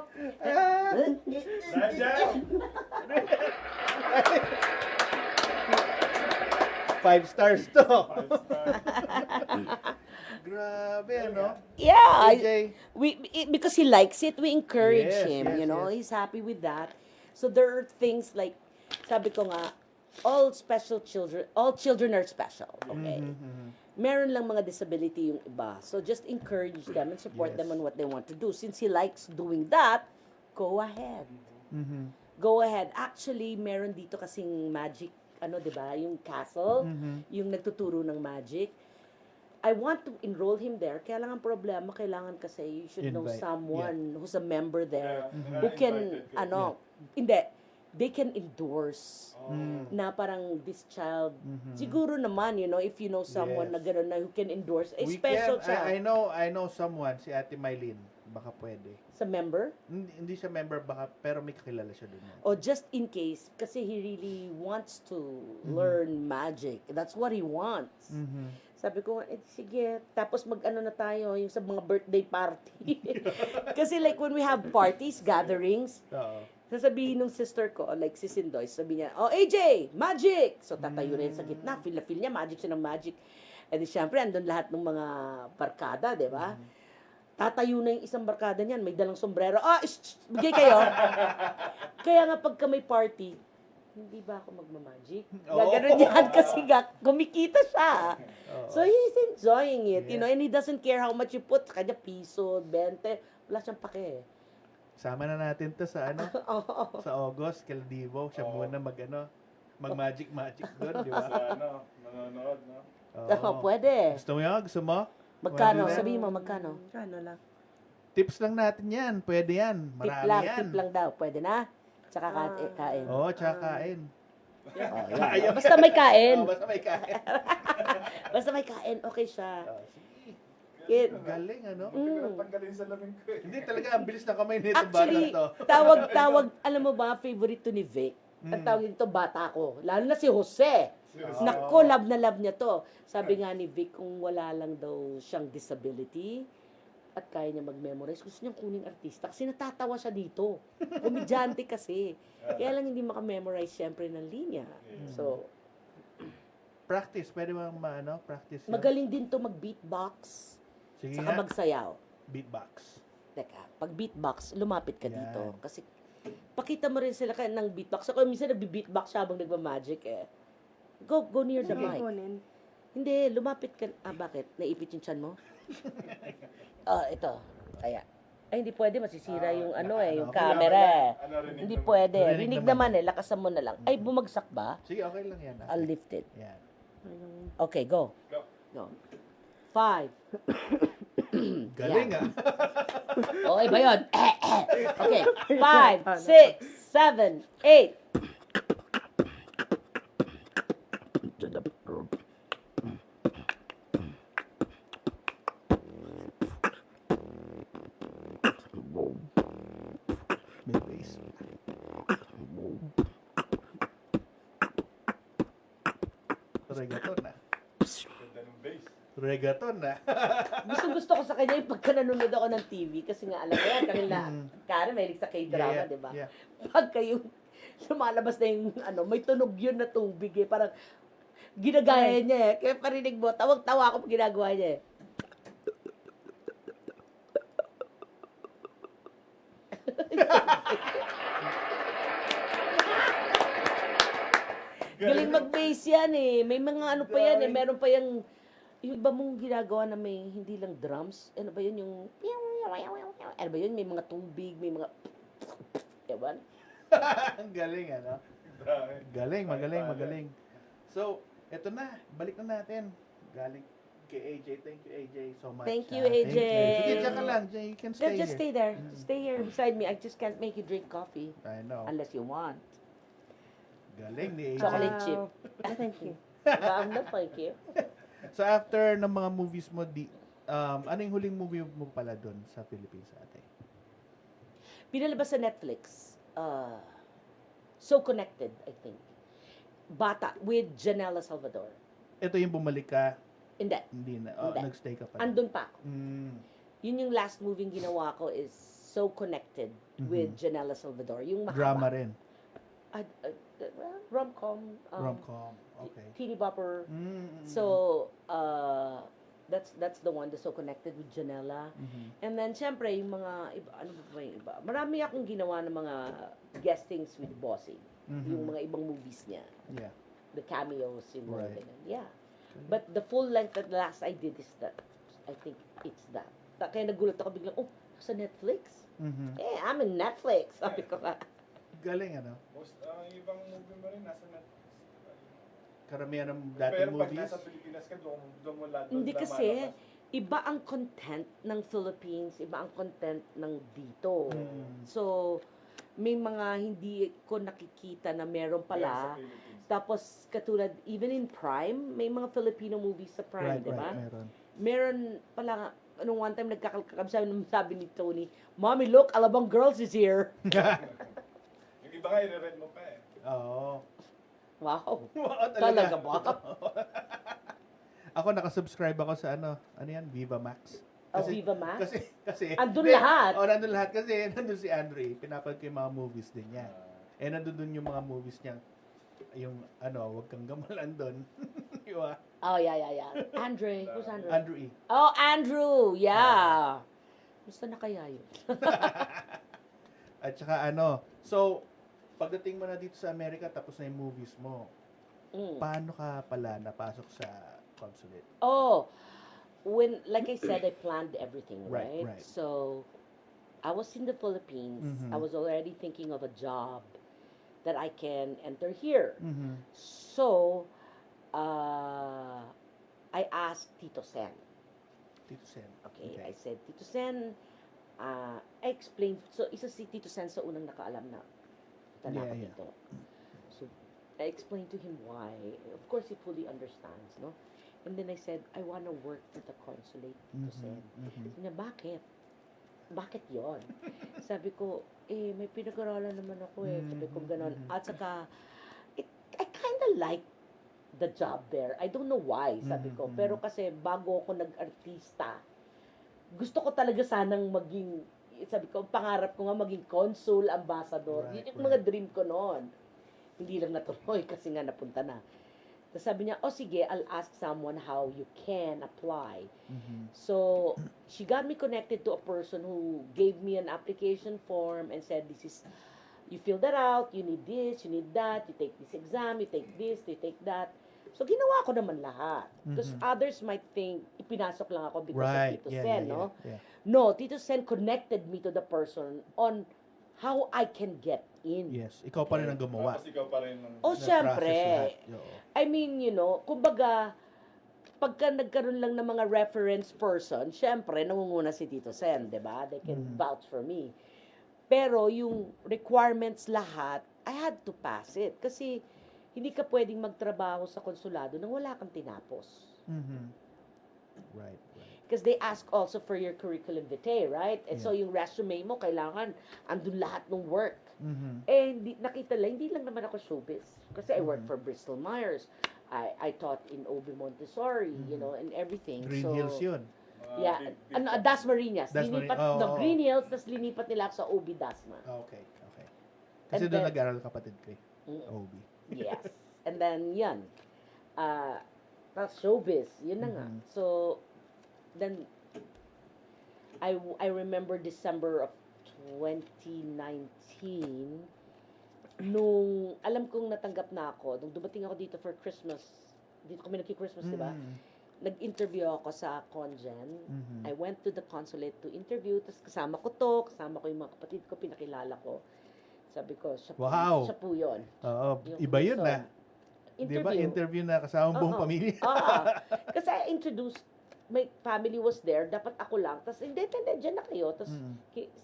Speaker 3: Nandiyan.
Speaker 1: 5 stars to.
Speaker 3: 5 star.
Speaker 1: Grabe, ano?
Speaker 2: Yeah,
Speaker 1: AJ.
Speaker 2: because he likes it, we encourage
Speaker 1: Yes,
Speaker 2: him,
Speaker 1: yes,
Speaker 2: you know.
Speaker 1: yes.
Speaker 2: He's happy with that. So there are things like, sabi ko nga, all children are special, okay?
Speaker 1: Mhm.
Speaker 2: Meron lang mga disability yung iba. So just encourage them and support
Speaker 1: Yes.
Speaker 2: them on what they want to do. Since he likes doing that, go ahead.
Speaker 1: Mhm.
Speaker 2: Go ahead. Actually, meron dito kasing magic, di ba? Yung castle,
Speaker 1: Mhm.
Speaker 2: yung nagtuturo ng magic. I want to enroll him there. Kaya lang ang problema, kailangan kasi you should know
Speaker 1: Invite.
Speaker 2: someone who's a member there
Speaker 3: Yeah,
Speaker 2: who can,
Speaker 3: invited ko.
Speaker 2: hindi, they can endorse
Speaker 3: Oh.
Speaker 2: na parang this child,
Speaker 1: Mhm.
Speaker 2: siguro naman, if you know someone na
Speaker 1: Yes.
Speaker 2: gano'n na who can endorse,
Speaker 1: We
Speaker 2: special
Speaker 1: can, I
Speaker 2: siya.
Speaker 1: know someone, si Ate Mylene. Baka pwede.
Speaker 2: Sa member.
Speaker 1: Hindi siya member, baka, pero may kakilala siya dun.
Speaker 2: O just in case, kasi he really wants to learn magic. That's what he wants.
Speaker 1: Mhm.
Speaker 2: Sabi ko, sige, tapos mag-ano na tayo, yung sa mga birthday party. Kasi like when we have parties, gatherings,
Speaker 1: Oo.
Speaker 2: sasabihin ng sister ko, like si Sindoy, sabi niya, oh AJ, magic! So tatayo na yun sa gitna, feel niya, magic siya ng magic. E di syempre, andun lahat ng mga barkada, di ba? Tatayo na yung isang barkada niyan, may dalang sombrero. Bigay kayo. Kaya nga pagka may party, hindi ba ako magmamagic? Gaganon yan kasi kumikita siya.
Speaker 1: Oo.
Speaker 2: So he's enjoying it,
Speaker 1: Yes.
Speaker 2: and he doesn't care how much you put. Kanya piso, 20, wala siyang pake.
Speaker 1: Sama na natin to sa
Speaker 2: Oo.
Speaker 1: sa August, Caldivo. Siya
Speaker 3: Oo.
Speaker 1: muna mag-magic doon, di ba?
Speaker 3: Sa nanonood, no?
Speaker 2: Oo, pwede.
Speaker 1: Gusto mo yun? Gusto mo?
Speaker 2: Magkano?
Speaker 1: Pwede na.
Speaker 2: Sabihin mo, magkano?
Speaker 4: Kano lang.
Speaker 1: Tips lang natin yan. Pwede yan. Marami yan.
Speaker 2: Tip lang daw. Pwede na. Tsaka kain.
Speaker 1: Oo, tsaka kain.
Speaker 2: Oh, yan. Basta may kain.
Speaker 1: Oo, basta may kain.
Speaker 2: Basta may kain, okay siya.
Speaker 1: Oo, sige.
Speaker 2: Kid.
Speaker 1: Galing, ano?
Speaker 3: Tanggalin sa lamig ko eh.
Speaker 1: Hindi talaga, ang bilis na kamay nito
Speaker 2: Actually,
Speaker 1: batang to.
Speaker 2: tawag, alam mo ba, favorite to ni Vic? Ang tawag dito, bata ko. Lalo na si Jose. Nako, love na love niya to. Sabi nga ni Vic, kung wala lang daw siyang disability at kaya niya mag-memorize, gusto niyang kuning artista kasi natatawa siya dito. Komedyante kasi. Kaya lang hindi makamemorize syempre ng linya. So,
Speaker 1: Practice, pwede bang practice yun?
Speaker 2: magaling din to mag-beatbox.
Speaker 1: Sige
Speaker 2: Saka
Speaker 1: nga,
Speaker 2: magsayaw.
Speaker 1: beatbox.
Speaker 2: Teka, pag beatbox, lumapit ka
Speaker 1: Yan.
Speaker 2: dito. Kasi pakita mo rin sila ng beatbox. Ako minsan nagbi-beatbox siya habang nagma-magic eh. Go near the
Speaker 4: Sige,
Speaker 2: mic.
Speaker 4: kunin.
Speaker 2: Hindi, lumapit ka. Bakit? Naipit yung tiyan mo? Ito. Kaya. Ay, hindi pwede. Masisira yung yung camera eh. Hindi pwede.
Speaker 1: Rinig
Speaker 2: Rinig
Speaker 1: naman.
Speaker 2: naman lakasan mo na lang. Ay, bumagsak ba?
Speaker 1: Sige, okay lang yan.
Speaker 2: I'll lift it.
Speaker 1: Yan.
Speaker 2: Okay, go.
Speaker 3: Go.
Speaker 2: 5.
Speaker 1: Galing ah.
Speaker 2: Okay ba yun? Okay. 5, 6, 7, 8.
Speaker 1: May bass. Reggaeton na.
Speaker 3: Ganda ng bass.
Speaker 1: Reggaeton na.
Speaker 2: Gusto ko sa kanya yung pagka nanonood ako ng TV kasi nga alam mo yan, kami na, Karen, mahilig sa K-drama, di ba?
Speaker 1: Yeah.
Speaker 2: Pagka yung lumalabas na yung may tunog yun na tubig eh, parang ginagaya niya eh. Kaya parinig mo, tawag-tawa ako pag ginagawa niya eh. Galing mag-bass yan eh. May mga ano pa yan eh. Meron pa yung iba mong ginagawa na may hindi lang drums. Ano ba yun yung ano ba yun? May mga tubig, may mga ewan.
Speaker 1: Ang galing ano.
Speaker 3: Dami.
Speaker 1: Galing, magaling. So, eto na. Balik na natin. Galing kay AJ. Thank you AJ so much.
Speaker 2: Thank you,
Speaker 1: Thank
Speaker 2: AJ.
Speaker 1: Sige, diyan ka lang. Jay, you can stay
Speaker 2: Just
Speaker 1: here.
Speaker 2: stay there. Stay here beside me. I just can't make you drink coffee
Speaker 1: I know.
Speaker 2: unless you want.
Speaker 1: Galing ni AJ.
Speaker 2: Chocolate chip.
Speaker 4: Thank you.
Speaker 2: No, thank you.
Speaker 1: So after ng mga movies mo, ano yung huling movie mo pala doon sa Philippines ate?
Speaker 2: Pinalabas sa Netflix. So Connected, I think. Bata, with Janela Salvador.
Speaker 1: Ito yung bumalik ka,
Speaker 2: Hindi.
Speaker 1: hindi na. Oh,
Speaker 2: Hindi.
Speaker 1: nagstay ka pa.
Speaker 2: Andun pa ako. Yun yung last movie ginawa ko is So Connected with Janela Salvador. Yung mahaba.
Speaker 1: Drama rin.
Speaker 2: Well, rom-com.
Speaker 1: Rom-com. Okay.
Speaker 2: Teeny bopper. So, that's the one, the So Connected with Janela. And then, syempre, yung mga iba, ano ba yung iba? Marami akong ginawa ng mga guestings with Bossing. Yung mga ibang movies niya.
Speaker 1: Yeah.
Speaker 2: The cameos, yung mga
Speaker 1: Right.
Speaker 2: ganun. Yeah. But the full length that the last I did is that. I think it's that. Kaya nagulat ako biglang, sa Netflix? I'm in Netflix. Sabi ko nga.
Speaker 1: Galing ano.
Speaker 3: Most, ibang movie mo rin nasa Netflix.
Speaker 1: Karamihan ng dating
Speaker 3: Pero pag
Speaker 1: movies.
Speaker 3: nasa Pilipinas ka, doon mo lahat.
Speaker 2: Hindi kasi, iba ang content ng Philippines, iba ang content ng dito. So, may mga hindi ko nakikita na meron pala. Tapos, katulad, even in Prime, may mga Filipino movies sa Prime,
Speaker 1: Right,
Speaker 2: di ba?
Speaker 1: meron.
Speaker 2: Meron pala, anong one time nagkakalkakab, sabi ni Tony, Mommy, look, Alabang Girls is here.
Speaker 3: Yung iba nga, i-rent mo pa eh.
Speaker 1: Oo.
Speaker 2: Wow.
Speaker 1: Wow,
Speaker 2: Talaga ba?
Speaker 1: Ako nakasubscribe ako sa ano yan, Viva Max.
Speaker 2: Viva Max?
Speaker 1: Kasi
Speaker 2: Andun lahat.
Speaker 1: nandun lahat kasi nandun si Andre, pinapanood ko yung mga movies din niya. Nandun dun yung mga movies niya. Yung wag kang gamalan doon. Diba?
Speaker 2: Oh, yeah. Andre. Who's Andre?
Speaker 1: Andrew E.
Speaker 2: Oh, Andrew. Yeah. Gusto na kaya yun?
Speaker 1: At saka so pagdating mo na dito sa Amerika tapos na yung movies mo, paano ka pala napasok sa consulate?
Speaker 2: Oh, like I said, I planned everything, right?
Speaker 1: Right.
Speaker 2: So, I was in the Philippines. I was already thinking of a job that I can enter here. So, I asked Tito Sen.
Speaker 1: Tito Sen.
Speaker 2: Okay, I said, Tito Sen, I explained, so isa si Tito Sen sa unang nakaalam na punta na ako dito. So, I explained to him why. Of course, he fully understands, no? And then I said, I want to work with the consulate, Tito Sen. Sabi niya, bakit? Bakit yon? Sabi ko, may pinag-aralan naman ako eh. Sabi ko, ganon. At saka, I kind of like the job there. I don't know why, sabi ko. Pero kasi, bago ako nag-artista, gusto ko talaga sanang maging, sabi ko, pangarap ko nga maging consul, ambassador.
Speaker 1: Right,
Speaker 2: Yun yung mga dream ko noon. Hindi lang natuloy kasi nga napunta na. Tapos sabi niya, sige, I'll ask someone how you can apply. So, she got me connected to a person who gave me an application form and said, this is You fill that out, you need this, you need that, you take this exam, you take this, you take that. So, ginawa ko naman lahat. Because others might think, ipinasok lang ako because
Speaker 1: Right.
Speaker 2: of Tito
Speaker 1: Yeah,
Speaker 2: Sen,
Speaker 1: yeah,
Speaker 2: no?
Speaker 1: yeah.
Speaker 2: No, Tito Sen connected me to the person on how I can get in.
Speaker 1: Yes. Ikaw pa rin ang gumawa.
Speaker 3: Tapos ikaw pa rin ang...
Speaker 2: Oh,
Speaker 1: Na-process
Speaker 2: syempre.
Speaker 1: lahat. Oo.
Speaker 2: I mean, kumbaga, pagka nagkaroon lang ng mga reference person, syempre, nangunguna si Tito Sen, di ba? They can vouch for me. Pero yung requirements lahat, I had to pass it. Kasi hindi ka pwedeng magtrabaho sa konsulado nang wala kang tinapos.
Speaker 1: Mhm. Right.
Speaker 2: Because they ask also for your curriculum vitae, right? And so yung resume mo, kailangan andun lahat ng work.
Speaker 1: Mhm.
Speaker 2: Eh, nakita lang, hindi lang naman ako showbiz. Kasi I worked for Bristol Myers. I taught in OB Montessori, and everything.
Speaker 1: Green
Speaker 2: so,
Speaker 1: Hills 'yun.
Speaker 3: mga
Speaker 2: Yeah,
Speaker 3: big
Speaker 2: Dasmariñas.
Speaker 1: Dasmariñas,
Speaker 2: Linipat
Speaker 1: oo,
Speaker 2: ng
Speaker 1: oo.
Speaker 2: Green Hills, tapos linipat nila ako sa OB Dasma.
Speaker 1: Okay. Kasi
Speaker 2: And
Speaker 1: doon
Speaker 2: then-
Speaker 1: nag-aral kapatid ko eh.
Speaker 2: Mm.
Speaker 1: OB.
Speaker 2: Yes. And then, yan. Tapos showbiz. Yun na nga. So, then, I remember December of 2019, nung alam kong natanggap na ako, nung dumating ako dito for Christmas, dito kami nagki-Christmas, di ba? Nag-interview ako sa Congen. I went to the consulate to interview, tapos kasama ko yung mga kapatid ko, pinakilala ko. Sabi ko, siya,
Speaker 1: Wow.
Speaker 2: siya po yun.
Speaker 1: Oo,
Speaker 2: Yung
Speaker 1: iba 'yun
Speaker 2: person.
Speaker 1: na. 'Di ba? Interview na kasama ang buong
Speaker 2: Oo.
Speaker 1: pamilya.
Speaker 2: Kasi I introduced, my family was there, dapat ako lang. Tapos, hindi, dyan na kayo. Tapos,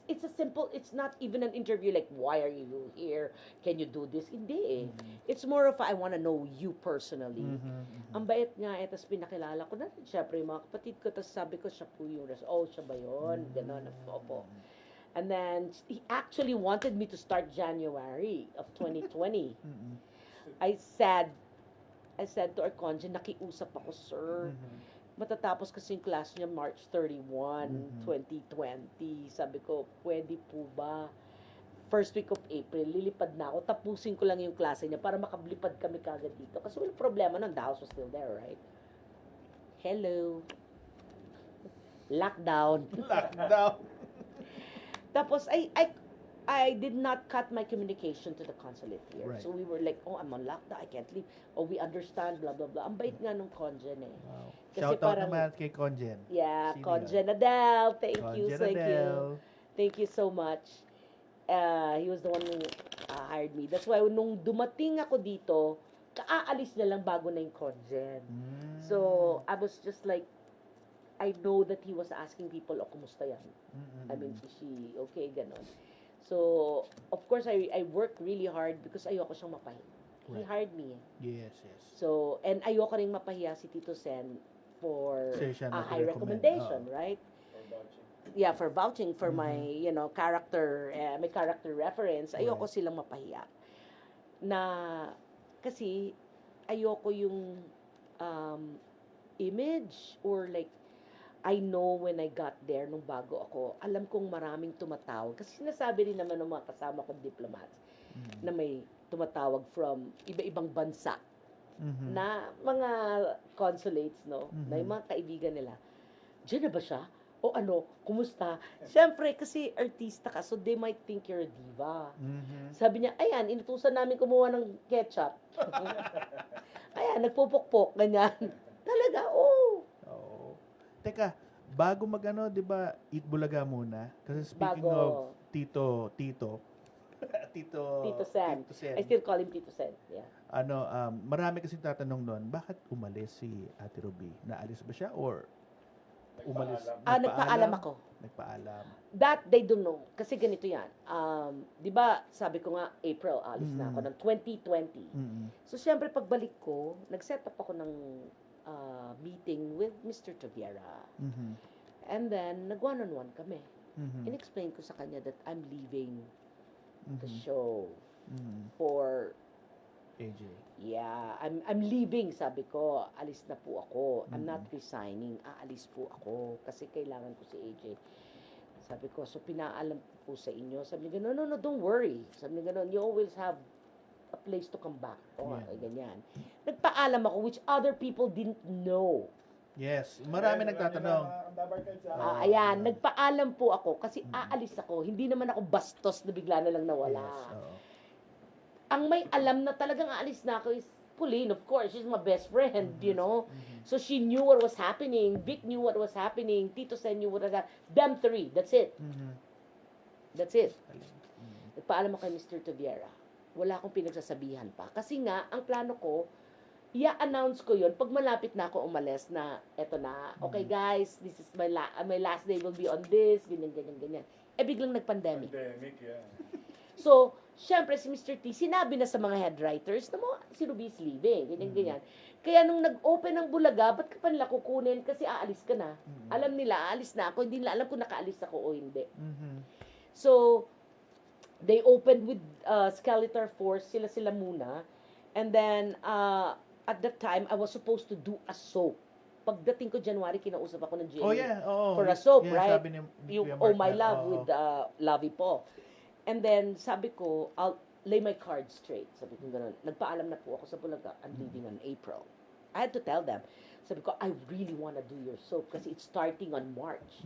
Speaker 2: it's a simple, it's not even an interview like, why are you here? Can you do this? Hindi eh. It's more of, I want to know you personally. Ang bait nga eh, tapos pinakilala ko na, syempre yung mga kapatid ko, tapos sabi ko, siya po yung, siya ba yun? Ganon, opo. And then, he actually wanted me to start January of 2020. I said to our congen, nakiusap ako, sir. Matatapos kasi yung class niya March 31, 2020. Sabi ko, pwede po ba? First week of April, lilipad na ako. Tapusin ko lang yung klase niya para makablipad kami kagad dito. Kasi wala problema nun, the house was still there, right? Hello. Lockdown.
Speaker 1: Lockdown.
Speaker 2: Tapos, I did not cut my communication to the consulate here.
Speaker 1: Right.
Speaker 2: So we were like, oh, I'm on lockdown, I can't leave. Oh, we understand, blah, blah, blah. Ang bait nga nung congen eh.
Speaker 1: Wow.
Speaker 2: Kasi
Speaker 1: Shout out
Speaker 2: parang-
Speaker 1: naman kay Congen.
Speaker 2: Yeah,
Speaker 1: Sino
Speaker 2: Congen Adele. Thank you,
Speaker 1: Congen
Speaker 2: thank you.
Speaker 1: Adele.
Speaker 2: Thank you so much. He was the one who hired me. That's why nung dumating ako dito, kaaalis na lang bago na yung congen. So, I was just like, I know that he was asking people, oh, kumusta yan? I mean, is she okay? Ganon. So, of course, I worked really hard because ayoko siyang mapahiya. He
Speaker 1: Right.
Speaker 2: hired me.
Speaker 1: Yes.
Speaker 2: So, and ayoko rin mapahiya si Tito Sen for
Speaker 1: Kasi siya
Speaker 2: a high
Speaker 1: nag-recommend.
Speaker 2: recommendation,
Speaker 1: Oo.
Speaker 2: right?
Speaker 3: for vouching.
Speaker 2: Yeah, for vouching for my, character, my character reference, ayoko
Speaker 1: Right.
Speaker 2: silang mapahiya. Na, kasi, ayoko yung image or like, I know when I got there, nung bago ako, alam kong maraming tumatawag. Kasi sinasabi rin naman ng mga kasama kong diplomats na may tumatawag from iba-ibang bansa na mga consulates, no? Na yung mga kaibigan nila. Diyan na ba siya? O ano, kumusta? Siyempre, kasi artista ka, so they might think you're a diva. Sabi niya, ayan, inutusan namin kumuha ng ketchup. Ayan, nagpupukpok, ganyan. Talaga, oo.
Speaker 1: Oo. Teka, bago magano, 'di ba, Eat Bulaga muna? Kasi speaking
Speaker 2: Bago.
Speaker 1: of Tito
Speaker 2: Tito Sen.
Speaker 1: Tito Sen.
Speaker 2: I still call him Tito Sen. Yeah.
Speaker 1: Marami kasing tatanong noon, bakit umalis si Ate Ruby? Naalis ba siya or umalis?
Speaker 2: Nagpaalam ako.
Speaker 1: Nagpaalam.
Speaker 2: That they don't know. Kasi ganito yan. Di ba, sabi ko nga, April, alis na ako ng 2020. So, siyempre, pagbalik ko, nag-set up ako ng meeting with Mr. Toviera. And then, nag-one-on-one kami. In-explain ko sa kanya that I'm leaving the show for,
Speaker 1: AJ.
Speaker 2: yeah, I'm leaving, sabi ko. Alis na po ako. I'm not resigning. Aalis po ako kasi kailangan ko si AJ. Sabi ko, so pinaalam ko po sa inyo. Sabi niya, no, don't worry. Sabi niya, you always have a place to come back. O,
Speaker 1: Yeah.
Speaker 2: ganyan. Nagpaalam ako, which other people didn't know.
Speaker 1: Yes, marami nagtatanong.
Speaker 2: Ayan, nagpaalam po ako kasi aalis ako. Hindi naman ako bastos na bigla na lang nawala.
Speaker 1: Yes, oo.
Speaker 2: Ang may alam na talagang aalis na ako is Pauline, of course. She's my best friend, you know. So she knew what was happening. Vic knew what was happening. Tito Sen knew what was happening. Them three, that's it. That's it. Nagpaalam ako kay Mr. Toviera. Wala akong pinagsasabihan pa. Kasi nga, ang plano ko, i-announce ko yon pag malapit na ako umalis na, eto na, okay guys, this is my last day will be on this, ganyan, ganyan, ganyan. Eh, biglang nag-pandemic.
Speaker 3: Pandemic, yeah.
Speaker 2: So, syempre, si Mr. T, sinabi na sa mga head writers na si Ruby is leaving, ganyan, ganyan. Kaya nung nag-open ng Bulaga, ba't ka pa nila kukunin? Kasi aalis ka na. Alam nila, aalis na ako. Hindi nila alam kung nakaalis ako o hindi. So, they opened with Skeletor Force, sila muna. And then, at that time, I was supposed to do a soap. Pagdating ko January, kinausap ako ng GMA.
Speaker 1: Oh yeah, oo.
Speaker 2: For a soap,
Speaker 1: Yeah,
Speaker 2: right?
Speaker 1: sabi ni
Speaker 2: Yung
Speaker 1: Kuya
Speaker 2: Oh
Speaker 1: Mark
Speaker 2: My
Speaker 1: na,
Speaker 2: Love
Speaker 1: oo.
Speaker 2: with Lovey Po. And then, sabi ko, I'll lay my cards straight. Sabi ko gano'n. Nagpaalam na po ako sa Bulaga. I'm leaving on April. I had to tell them. Sabi ko, I really want to do your soap kasi it's starting on March.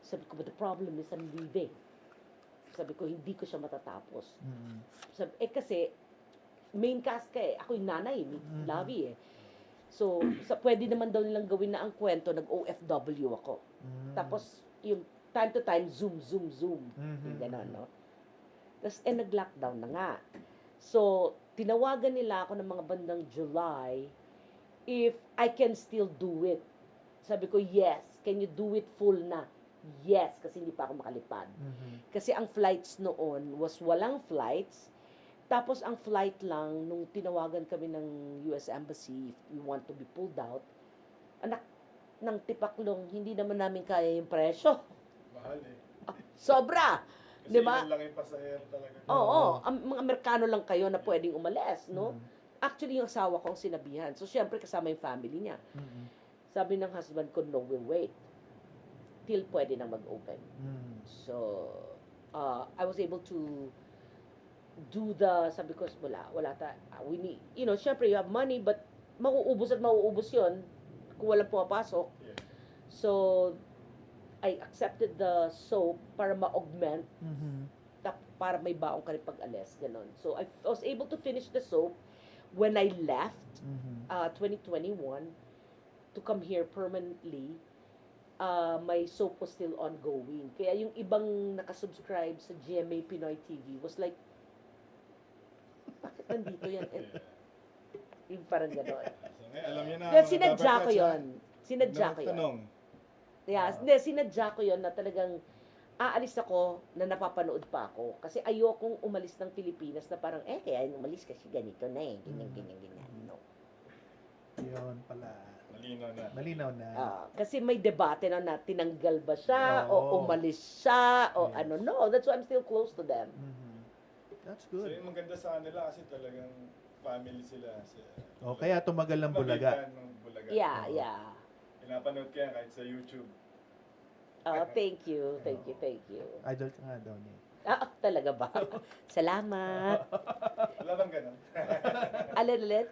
Speaker 2: Sabi ko, but the problem is I'm leaving. Sabi ko, hindi ko siya matatapos. Sabi, kasi, main cast ka eh. Ako yung nanay, Lovey eh. So, pwede naman daw nilang gawin na ang kwento, nag-OFW ako. Tapos, yung time to time, zoom. Yung gano'n, no? Tapos, nag-lockdown na nga. So, tinawagan nila ako ng mga bandang July if I can still do it. Sabi ko, yes. Can you do it full na? Yes, kasi hindi pa ako makalipad. Kasi ang flights noon was walang flights. Tapos ang flight lang, nung tinawagan kami ng US Embassy, if we want to be pulled out, anak ng tipaklong, hindi naman namin kaya yung presyo.
Speaker 3: Mahal eh.
Speaker 2: Sobra!
Speaker 3: Kasi
Speaker 2: Di ba?
Speaker 3: ilan lang yung pasahero talaga.
Speaker 2: Oo, ang mga Amerikano lang kayo na pwedeng umalis, no? Actually, yung asawa ko ang sinabihan. So, syempre, kasama yung family niya. Sabi ng husband ko, no, we'll wait till pwede nang mag-open. So, I was able to do sabi ko, wala we need, syempre, you have money, but mauubos yun kung walang pumapasok.
Speaker 3: Yeah.
Speaker 2: So, I accepted the soap para ma-augment, para may baong ka rin pag-alis, ganon. So, I was able to finish the soap when I left, 2021, to come here permanently. My soap was still ongoing. Kaya yung ibang nakasubscribe sa GMA Pinoy TV was like, bakit nandito yan? Yung parang gano'n.
Speaker 3: So, ngayon, alam niyo na.
Speaker 2: Kaya
Speaker 3: mga
Speaker 2: sinadya ko
Speaker 3: Dabarkats,
Speaker 2: yun. Sinadya ko yun.
Speaker 3: Tanong.
Speaker 2: Yeah, hindi, sinadya ko yun na talagang aalis ako na napapanood pa ako. Kasi ayokong umalis ng Pilipinas na parang, kaya umalis kasi ganito na eh. Ganyan. No.
Speaker 1: Yun pala. Malinaw na.
Speaker 2: Kasi may debate na tinanggal ba siya
Speaker 1: Oo.
Speaker 2: o umalis siya o
Speaker 1: Yes.
Speaker 2: ano. No, that's why I'm still close to them.
Speaker 1: That's
Speaker 3: So
Speaker 1: good.
Speaker 3: yung maganda sa kanila kasi talagang family sila.
Speaker 1: Kaya tumagal ng Bulaga.
Speaker 3: Bulaga.
Speaker 2: Yeah,
Speaker 1: Oo.
Speaker 2: yeah.
Speaker 3: Pinapanood ko yan kahit sa YouTube.
Speaker 2: Thank you.
Speaker 1: Idol ka nga daw niya.
Speaker 2: Talaga ba? Salamat.
Speaker 3: Wala bang ganun?
Speaker 2: Alin?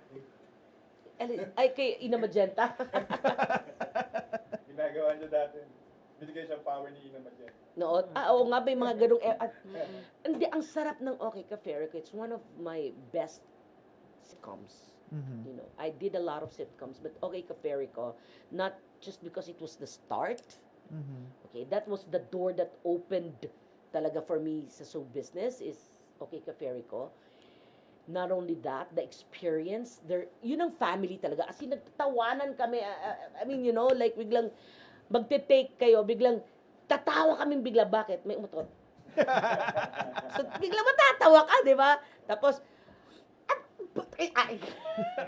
Speaker 2: Ay, kay Ina Magenta.
Speaker 3: Ginagawa niya dati. Binigay siyang power ni Ina Magenta.
Speaker 2: Oo nga, may mga ganung... Hindi, ang sarap ng Okay Ka Ferico. It's one of my best sitcoms. You know, I did a lot of sitcoms, but Okay Ka Ferico, not just because it was the start. Okay, that was the door that opened talaga for me sa show business is Okay Ka Ferico. Not only that, the experience, yun ang family talaga. As in, nagtatawanan kami. I mean, like biglang magte-take kayo, biglang tatawa kami bigla. Bakit? May umutot. So, biglang matatawa ka, di ba? Tapos,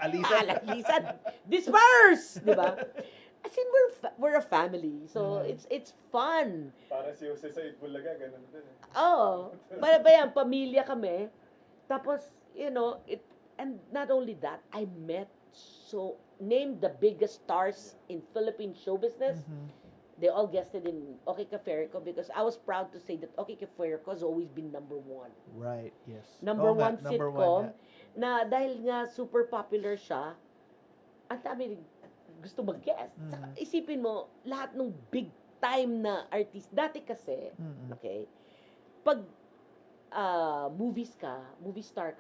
Speaker 2: Alisan, disperse! Di ba? As in, we're a family. So, it's fun.
Speaker 3: Para si Jose sa Itbulaga, ganun din.
Speaker 2: Para ba yan, pamilya kami. Tapos, and not only that, I met named the biggest stars in Philippine show business. They all guested in Okay Ka Ferico because I was proud to say that Okay Ka Ferico has always been number one.
Speaker 1: Right, yes.
Speaker 2: Number
Speaker 1: Oo nga,
Speaker 2: one
Speaker 1: number
Speaker 2: sitcom
Speaker 1: one
Speaker 2: na dahil nga super popular siya, ang dami gusto mag-guest. Saka isipin mo, lahat ng big time na artist, dati kasi, okay, pag movie star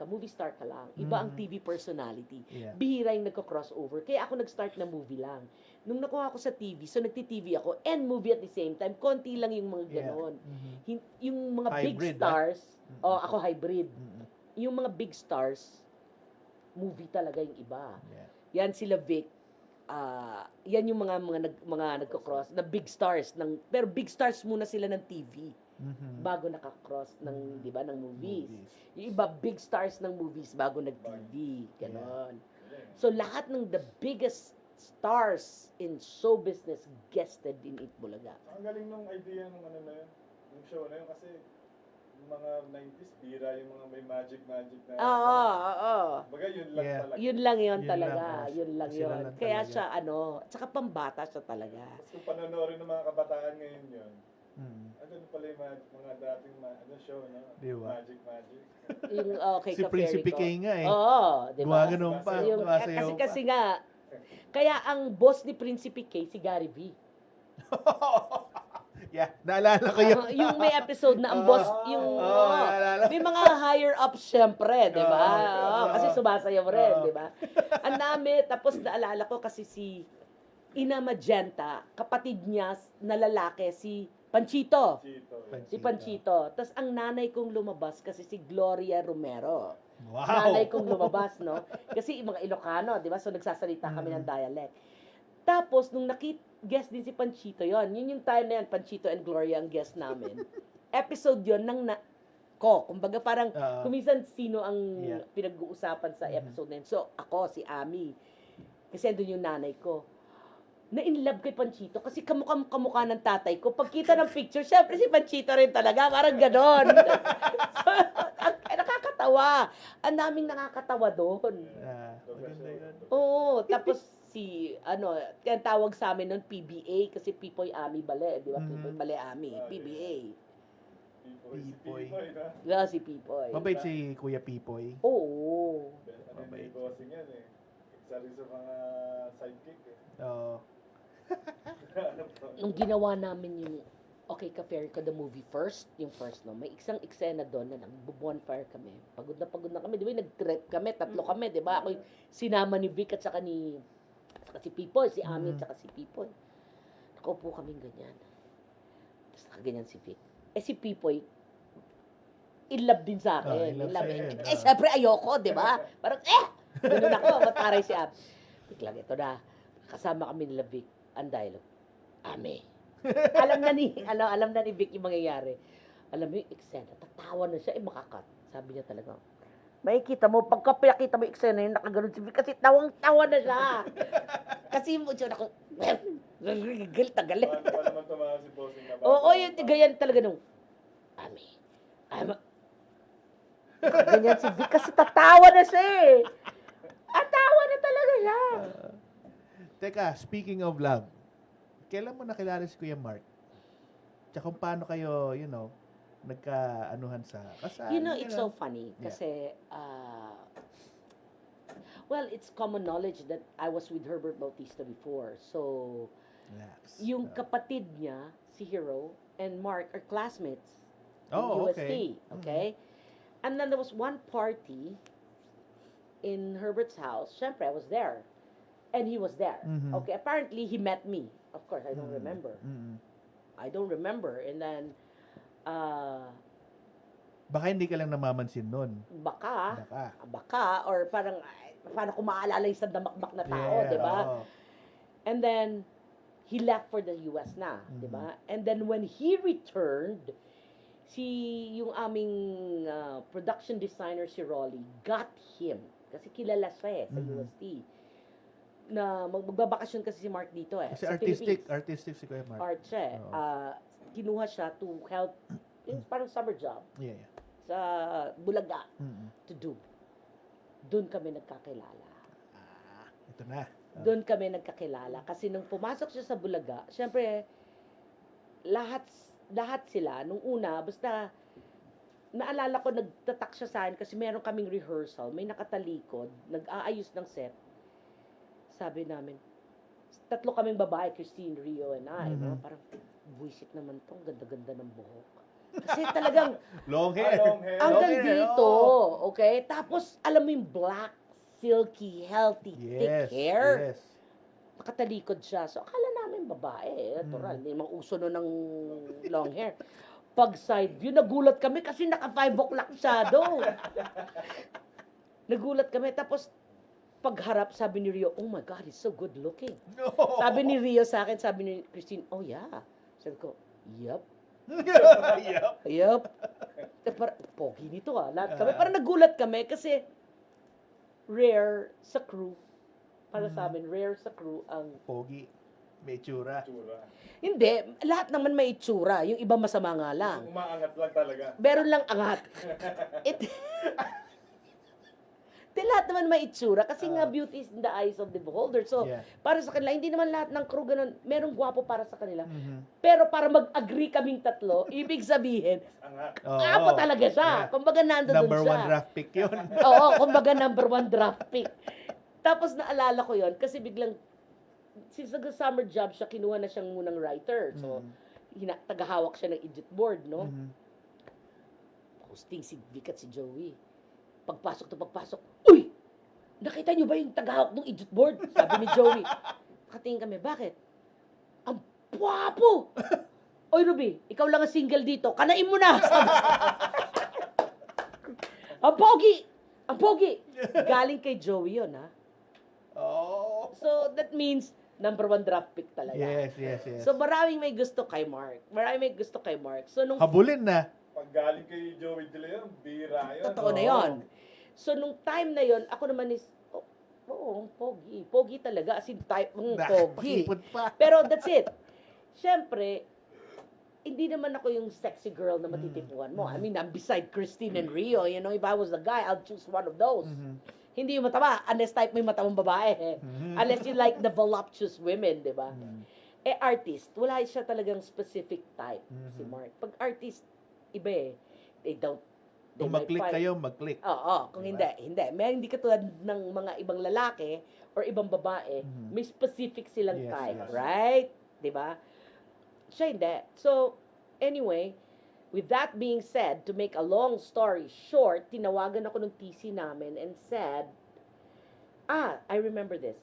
Speaker 2: ka lang, iba ang TV personality.
Speaker 1: Yeah.
Speaker 2: Bihira yung nagko-crossover. Kaya ako nag-start na movie lang. Nung nakuha ako sa TV, so nagti-TV ako and movie at the same time, konti lang yung mga
Speaker 1: Yeah.
Speaker 2: ganon. Yung mga big
Speaker 1: Hybrid,
Speaker 2: stars, ako hybrid. Yung mga big stars, movie talaga yung iba.
Speaker 1: Yeah.
Speaker 2: Yan sila Vic. Yan yung mga nagko-cross na big stars pero big stars muna sila ng TV bago nakakross ng 'di ba ng movies. Yung iba big stars ng movies bago nag-TV, ganon. So lahat ng the biggest stars in show business guested in Eat Bulaga.
Speaker 3: Ang galing nung idea nung ano na yun, yung show na yun kasi yung mga 90s, bira yung mga may magic na.
Speaker 2: Oo.
Speaker 3: Baga yun lang
Speaker 1: Yeah.
Speaker 3: talaga.
Speaker 2: Yun lang yun
Speaker 1: Yun
Speaker 2: talaga.
Speaker 1: lang.
Speaker 2: Yun lang
Speaker 1: Sila
Speaker 2: yun.
Speaker 1: lang
Speaker 2: Kaya
Speaker 1: talaga.
Speaker 2: siya tsaka pambata siya talaga.
Speaker 3: Tapos kung panonorin ng mga kabataan ngayon yun, ano pala yung mga dating show, no?
Speaker 1: Diba?
Speaker 3: Magic.
Speaker 2: Yung okay
Speaker 1: Si
Speaker 2: ka
Speaker 1: Prinsipe
Speaker 2: Fairy
Speaker 1: K
Speaker 2: ko.
Speaker 1: nga eh.
Speaker 2: Oo, di ba?
Speaker 1: Gumaganon pa.
Speaker 2: Yung,
Speaker 1: Sumasayaw
Speaker 2: kasi nga, kaya ang boss ni Prinsipe K, si Gary V.
Speaker 1: Yeah, naalala ko yun.
Speaker 2: Yung may episode na ang boss,
Speaker 1: naalala.
Speaker 2: may mga higher up syempre, di ba? Kasi sumasayaw rin, di ba? Ang dami, tapos naalala ko kasi si Ina Magenta, kapatid niya na lalaki, si Panchito. Si Panchito. Tapos ang nanay kong lumabas kasi si Gloria Romero.
Speaker 1: Wow.
Speaker 2: Nanay kong lumabas, no? Kasi yung mga Ilocano, di ba? So nagsasalita kami ng dialect. Tapos, nung guest din si Panchito yun yung time na yan, Panchito and Gloria ang guest namin. Episode yun ng kumbaga parang, kuminsan sino ang pinag-uusapan sa episode na yun. So, ako, si Ami. Kasi andun yung nanay ko. Na-inlove kay Panchito kasi kamukha ng tatay ko. Pagkita ng picture, syempre si Panchito rin talaga. Parang ganon. So, nakakatawa. Ang daming nakakatawa doon.
Speaker 1: Maganda yun.
Speaker 2: Oo, tapos kaya tawag sa amin noon PBA kasi Pipoy Ami Bale, di ba? Pipoy Bale Ami, PBA.
Speaker 1: Pipoy.
Speaker 2: Yeah, si Pipoy.
Speaker 1: Mabait si Kuya Pipoy.
Speaker 2: Oo.
Speaker 3: Mabait. Bossing yan eh. Isa rin sa mga sidekick eh.
Speaker 1: Oo.
Speaker 2: Nung ginawa namin yung Okay Ka Fairy Ko, the movie yung first, no? May isang eksena doon na nag-bonfire kami. Pagod na kami, di ba? Nag-trip kami, 3 kami, di ba? Ako yung sinama ni Vic at saka si Pipoy, si Ami at saka si Pipoy. Nakaupo kaming ganyan. Tapos nakaganyan si Vic. Si Pipoy, in love din sa akin.
Speaker 1: in love sa'yo yun.
Speaker 2: Syempre ayoko, di ba? Parang, ganun ako, mataray si Ab. Vic lang, ito na. Kasama kami nila Vic. Ang dialogue, Ami. alam na ni Vic yung mangyayari. Alam mo yung eksena, tatawa na siya, makakat. Sabi niya talaga, makikita mo, pagka pinakita mo yung eksena yun, nakaganon si Vic, kasi tawang-tawa na siya. Kasi mo siya, galit.
Speaker 3: Wala naman tumakas si Bossing na.
Speaker 2: Oo, yun, ganyan talaga nung, Ami. Ganyan si Vic, kasi tatawa na siya eh. Tatawa na talaga siya.
Speaker 1: Teka, speaking of love, kailan mo nakilala si Kuya Mark? Tsaka kung paano kayo, nagka-anuhan sa kasal?
Speaker 2: It's so funny kasi well, it's common knowledge that I was with Herbert Bautista before. So,
Speaker 1: Relax.
Speaker 2: yung kapatid niya, si Hero, and Mark are classmates in
Speaker 1: Oh,
Speaker 2: UST.
Speaker 1: okay.
Speaker 2: Okay? And then there was one party in Herbert's house. Syempre, I was there. And he was there. Okay, apparently he met me. Of course, I don't remember. I don't remember. And then,
Speaker 1: Baka hindi ka lang namamansin nun.
Speaker 2: baka, or parang, paano ko maalala yung sandamakmak na tao,
Speaker 1: Yeah,
Speaker 2: di ba?
Speaker 1: oo.
Speaker 2: And then, he left for the US na, di ba? And then, when he returned, yung aming production designer, si Rolly, got him. Kasi kilala siya sa UST. Na magbabakasyon kasi si Mark dito
Speaker 1: Kasi
Speaker 2: sa Philippines.
Speaker 1: artistic si Kuya Mark.
Speaker 2: Art siya. Kinuha siya to help, yung parang summer job
Speaker 1: Yeah.
Speaker 2: sa Bulaga to do. Doon kami nagkakilala.
Speaker 1: Ito na.
Speaker 2: Doon kami nagkakilala. Kasi nung pumasok siya sa Bulaga, syempre, lahat sila, nung una, basta, naalala ko, nagtatak siya sa akin kasi meron kaming rehearsal, may nakatalikod, nag-aayos ng set. Sabi namin, tatlo kaming babae, Christine, Rio, and I, no?
Speaker 1: Mhm.
Speaker 2: Parang, buisit naman tong ganda-ganda ng buhok. Kasi talagang,
Speaker 1: Long hair.
Speaker 3: Long hair.
Speaker 2: hanggang
Speaker 1: Long hair,
Speaker 2: dito,
Speaker 1: oo.
Speaker 2: okay? Tapos, alam mo yung black, silky, healthy,
Speaker 1: Yes,
Speaker 2: thick hair.
Speaker 1: yes.
Speaker 2: Nakatalikod siya. So, akala namin babae. Natural,
Speaker 1: Mm.
Speaker 2: hindi naman uso nun ng long hair. Pag side view, nagulat kami kasi naka 5 o'clock shadow. Nagulat kami. Tapos, pagharap, sabi ni Rio, oh my God, he's so good looking.
Speaker 1: No.
Speaker 2: Sabi ni Rio sa akin, sabi ni Christine, oh yeah. Sabi ko, yup,
Speaker 1: Yup.
Speaker 2: yup. Parang, pogi nito ah. Lahat kami.
Speaker 1: Ah.
Speaker 2: Parang nagulat kami kasi rare sa crew. Para sa amin, rare sa crew ang
Speaker 1: Pogi. May tsura.
Speaker 3: Tsura.
Speaker 2: hindi, lahat naman may itsura. Yung iba masama nga lang.
Speaker 3: Umaangat lang talaga.
Speaker 2: Meron lang angat. Di lahat naman may itsura kasi nga beauty is in the eyes of the beholder. So,
Speaker 1: Yeah.
Speaker 2: para sa kanila, hindi naman lahat ng crew ganun. Merong gwapo para sa kanila.
Speaker 1: Mhm.
Speaker 2: Pero para mag-agree kaming tatlo, ibig sabihin,
Speaker 3: Angat.
Speaker 1: Oo.
Speaker 2: apo talaga siya.
Speaker 1: Yeah.
Speaker 2: Kumbaga nandun
Speaker 1: Number
Speaker 2: siya.
Speaker 1: 1 draft pick yun.
Speaker 2: Oo, kumbaga number 1 draft pick. Tapos naalala ko yon kasi biglang, since nag-summer job siya, kinuha na siyang munang writer. So, tagahawak siya ng idjit board, no?
Speaker 1: Mhm.
Speaker 2: Hosting si Vic at si Joey. Pagpasok to pagpasok, uy! Nakita niyo ba yung tagahawak ng idjit board? Sabi ni Joey. Nakatingin kami, bakit? Ang gwapo! Oy, Ruby, ikaw lang ang single dito. Kanain mo na! Sabi. Ang pogi! Ang pogi! Galing kay Joey yun, ha?
Speaker 1: Oh.
Speaker 2: So, that means, number 1 draft pick talaga.
Speaker 1: Yes, yes, yes.
Speaker 2: So, maraming may gusto kay Mark. Maraming may gusto kay Mark. So, nung
Speaker 1: Habulin na.
Speaker 3: Pag galing kay Joey De Leon, bira yun.
Speaker 2: totoo na
Speaker 1: Oo.
Speaker 2: yon. So, nung time na yon, ako naman is, ang pogi. Pogi talaga. As in, type, pogi.
Speaker 1: Nakapakipot pa.
Speaker 2: Pero that's it. Siyempre, hindi naman ako yung sexy girl na matitipuan mo. I mean, I'm beside Christine and Rio. You know, if I was the guy, I'll choose one of those.
Speaker 1: Mhm.
Speaker 2: Hindi yung mataba. Unless type mo yung matabang babae.
Speaker 1: Mhm.
Speaker 2: Unless you like the voluptuous women, di ba?
Speaker 1: Mhm.
Speaker 2: Eh, artist, wala siya talagang specific type, si
Speaker 1: Mhm.
Speaker 2: Mark. Pag artist, iba eh. They don't, they
Speaker 1: Kung
Speaker 2: might
Speaker 1: mag-click
Speaker 2: find-
Speaker 1: kayo, mag-click.
Speaker 2: Oo, kung
Speaker 1: Diba?
Speaker 2: hindi. May hindi katulad ng mga ibang lalaki or ibang babae,
Speaker 1: Mhm.
Speaker 2: may specific silang
Speaker 1: Yes,
Speaker 2: type,
Speaker 1: yes.
Speaker 2: right? 'Di ba? Siya hindi. So, anyway, with that being said, to make a long story short, tinawagan ako ng TC namin and said, I remember this.